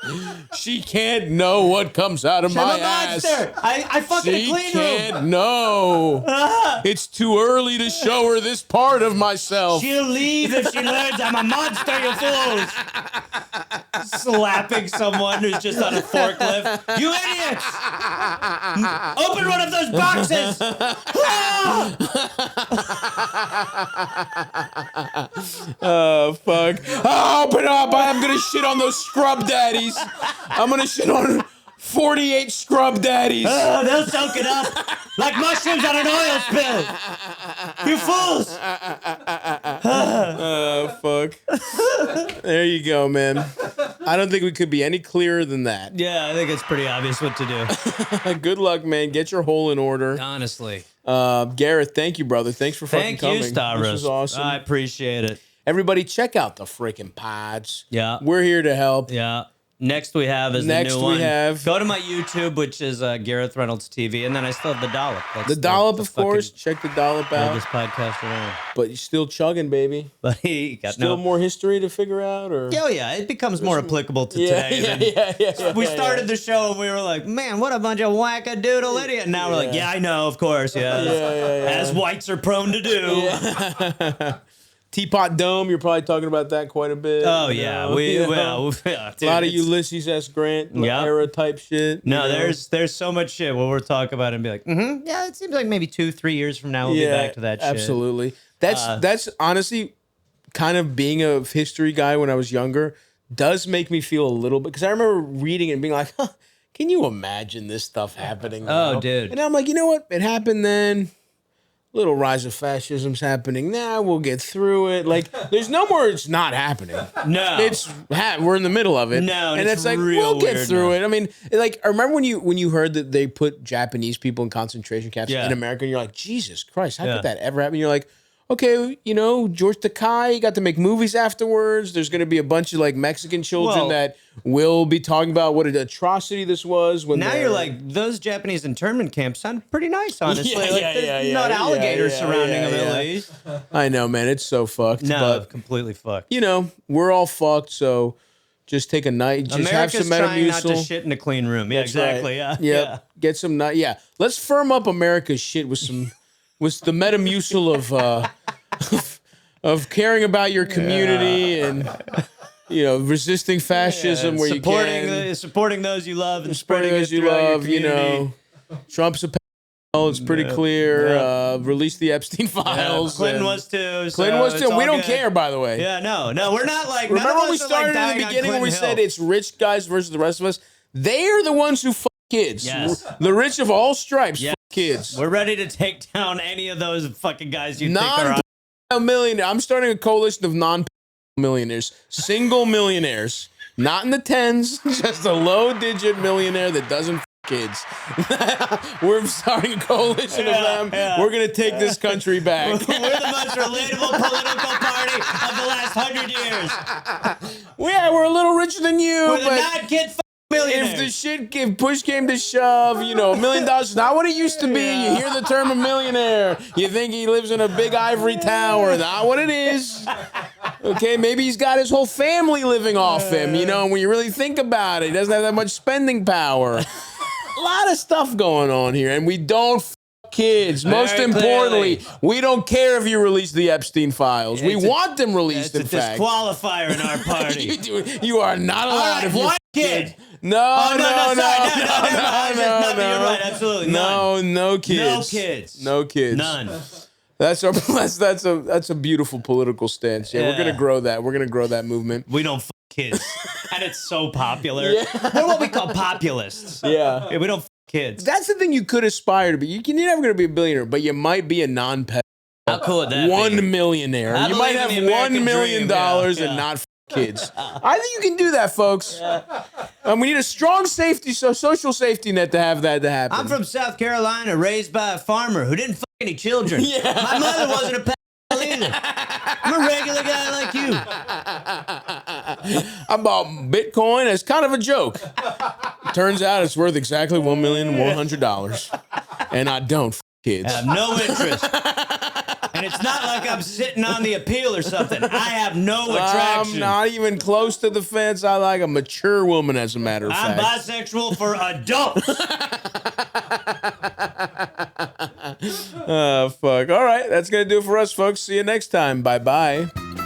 woman. She can't know what comes out of my ass. I fucking she clean can't room. know. It's too early to show her this part of myself. She'll leave if she learns I'm a monster, you fools. Slapping someone who's just on a forklift. You idiots! Open one of those boxes! Oh, fuck. Oh, open up. I'm going to shit on those scrub daddies. I'm going to shit on 48 scrub daddies. Oh, they'll soak it up like mushrooms on an oil spill. You fools. Oh, fuck. There you go, man. I don't think we could be any clearer than that. Yeah, I think it's pretty obvious what to do. Good luck, man. Get your hole in order. Honestly. Gareth, thank you, brother. Thanks for fucking coming. Thank you, Stavros. This was awesome. I appreciate it. Everybody, check out the freaking pods. Yeah. We're here to help. Yeah. Next we have is the new one. Go to my YouTube, which is Gareth Reynolds TV, and then I still have the Dollop. That's the Dollop, of course. Check the Dollop out. Biggest podcast around. But you're still chugging, baby. But he got still more history to figure out, or oh yeah, it becomes more applicable to today. Yeah. We started the show and we were like, man, what a bunch of wackadoodle idiot. And now we're like, yeah, I know, of course, yeah. As whites are prone to do. Yeah. Teapot Dome, you're probably talking about that quite a bit. Oh, yeah. Dude, a lot of Ulysses S. Grant era type shit. No, there's so much shit what we're talking about and be like, yeah, it seems like maybe 2-3 years from now we'll be back to that shit. Absolutely. That's honestly kind of being a history guy when I was younger does make me feel a little bit, because I remember reading it and being like, can you imagine this stuff happening now? Oh, dude. And I'm like, you know what? It happened then. Little rise of fascism's happening now. We'll get through it. Like, there's no more. It's not happening. No, we're in the middle of it. No, and it's like we'll get through it. I mean, like, I remember when you heard that they put Japanese people in concentration camps in America, and you're like, Jesus Christ, how could that ever happen? You're like, okay, George Takei got to make movies afterwards. There's going to be a bunch of like Mexican children that will be talking about what an atrocity this was. When you're like, those Japanese internment camps sound pretty nice, honestly. Not alligators surrounding them at least. I know, man. It's so fucked. No, but, completely fucked. We're all fucked, so just take a night. Just America's have some Metamucil. trying not to shit in a clean room. Yeah, exactly. Right. Yeah. Get some night. Yeah. Let's firm up America's shit with some... was the Metamucil of caring about your community and resisting fascism where you can, supporting those you love and supporting spreading those it you love. your community. Trump's a pedophile. It's pretty clear. Release the Epstein files. Clinton was too. Clinton was too. We don't care, by the way. Yeah, no, we're not like. Remember when we started in the beginning when we said it's rich guys versus the rest of us? They are the ones who fuck kids. Yes. The rich of all stripes fuck kids. We're ready to take down any of those fucking guys you think are millionaire. I'm starting a coalition of non-millionaires, single millionaires, not in the tens, just a low-digit millionaire that doesn't kids. We're starting a coalition of them. Yeah. We're gonna take this country back. We're the most relatable political party of the last 100 years. Yeah, we're a little richer than you, we're the non-kid millionaires. If push came to shove, $1 million is not what it used to be. Yeah. You hear the term a millionaire, you think he lives in a big ivory tower. Not what it is. Okay, maybe he's got his whole family living off him, and when you really think about it, he doesn't have that much spending power. A lot of stuff going on here, and we don't kids. Most importantly, we don't care if you release the Epstein files. We want them released, in fact. It's a disqualifier in our party. You are not allowed. All right, one kid. No. You're right, absolutely. No kids. No kids. None. That's a beautiful political stance. Yeah, we're gonna grow that. We're gonna grow that movement. We don't kids, and it's so popular. We're what we call populists. Yeah, we don't kids. That's the thing you could aspire to be. You're never gonna be a billionaire, but you might be a non-pet. How cool would that be? $1 millionaire. You might have $1 million and not kids. I think you can do that, folks. We need a strong social safety net to have that to happen. I'm from South Carolina, raised by a farmer who didn't fuck any children. My mother wasn't a pedophile either. I'm a regular guy like you. I bought Bitcoin as kind of a joke. Turns out it's worth exactly $1,100,000, and I don't kids. I have no interest. And it's not like I'm sitting on the appeal or something. I have no attraction. I'm not even close to the fence. I like a mature woman, as a matter of fact. I'm bisexual for adults. Oh, fuck. All right. That's going to do it for us, folks. See you next time. Bye-bye.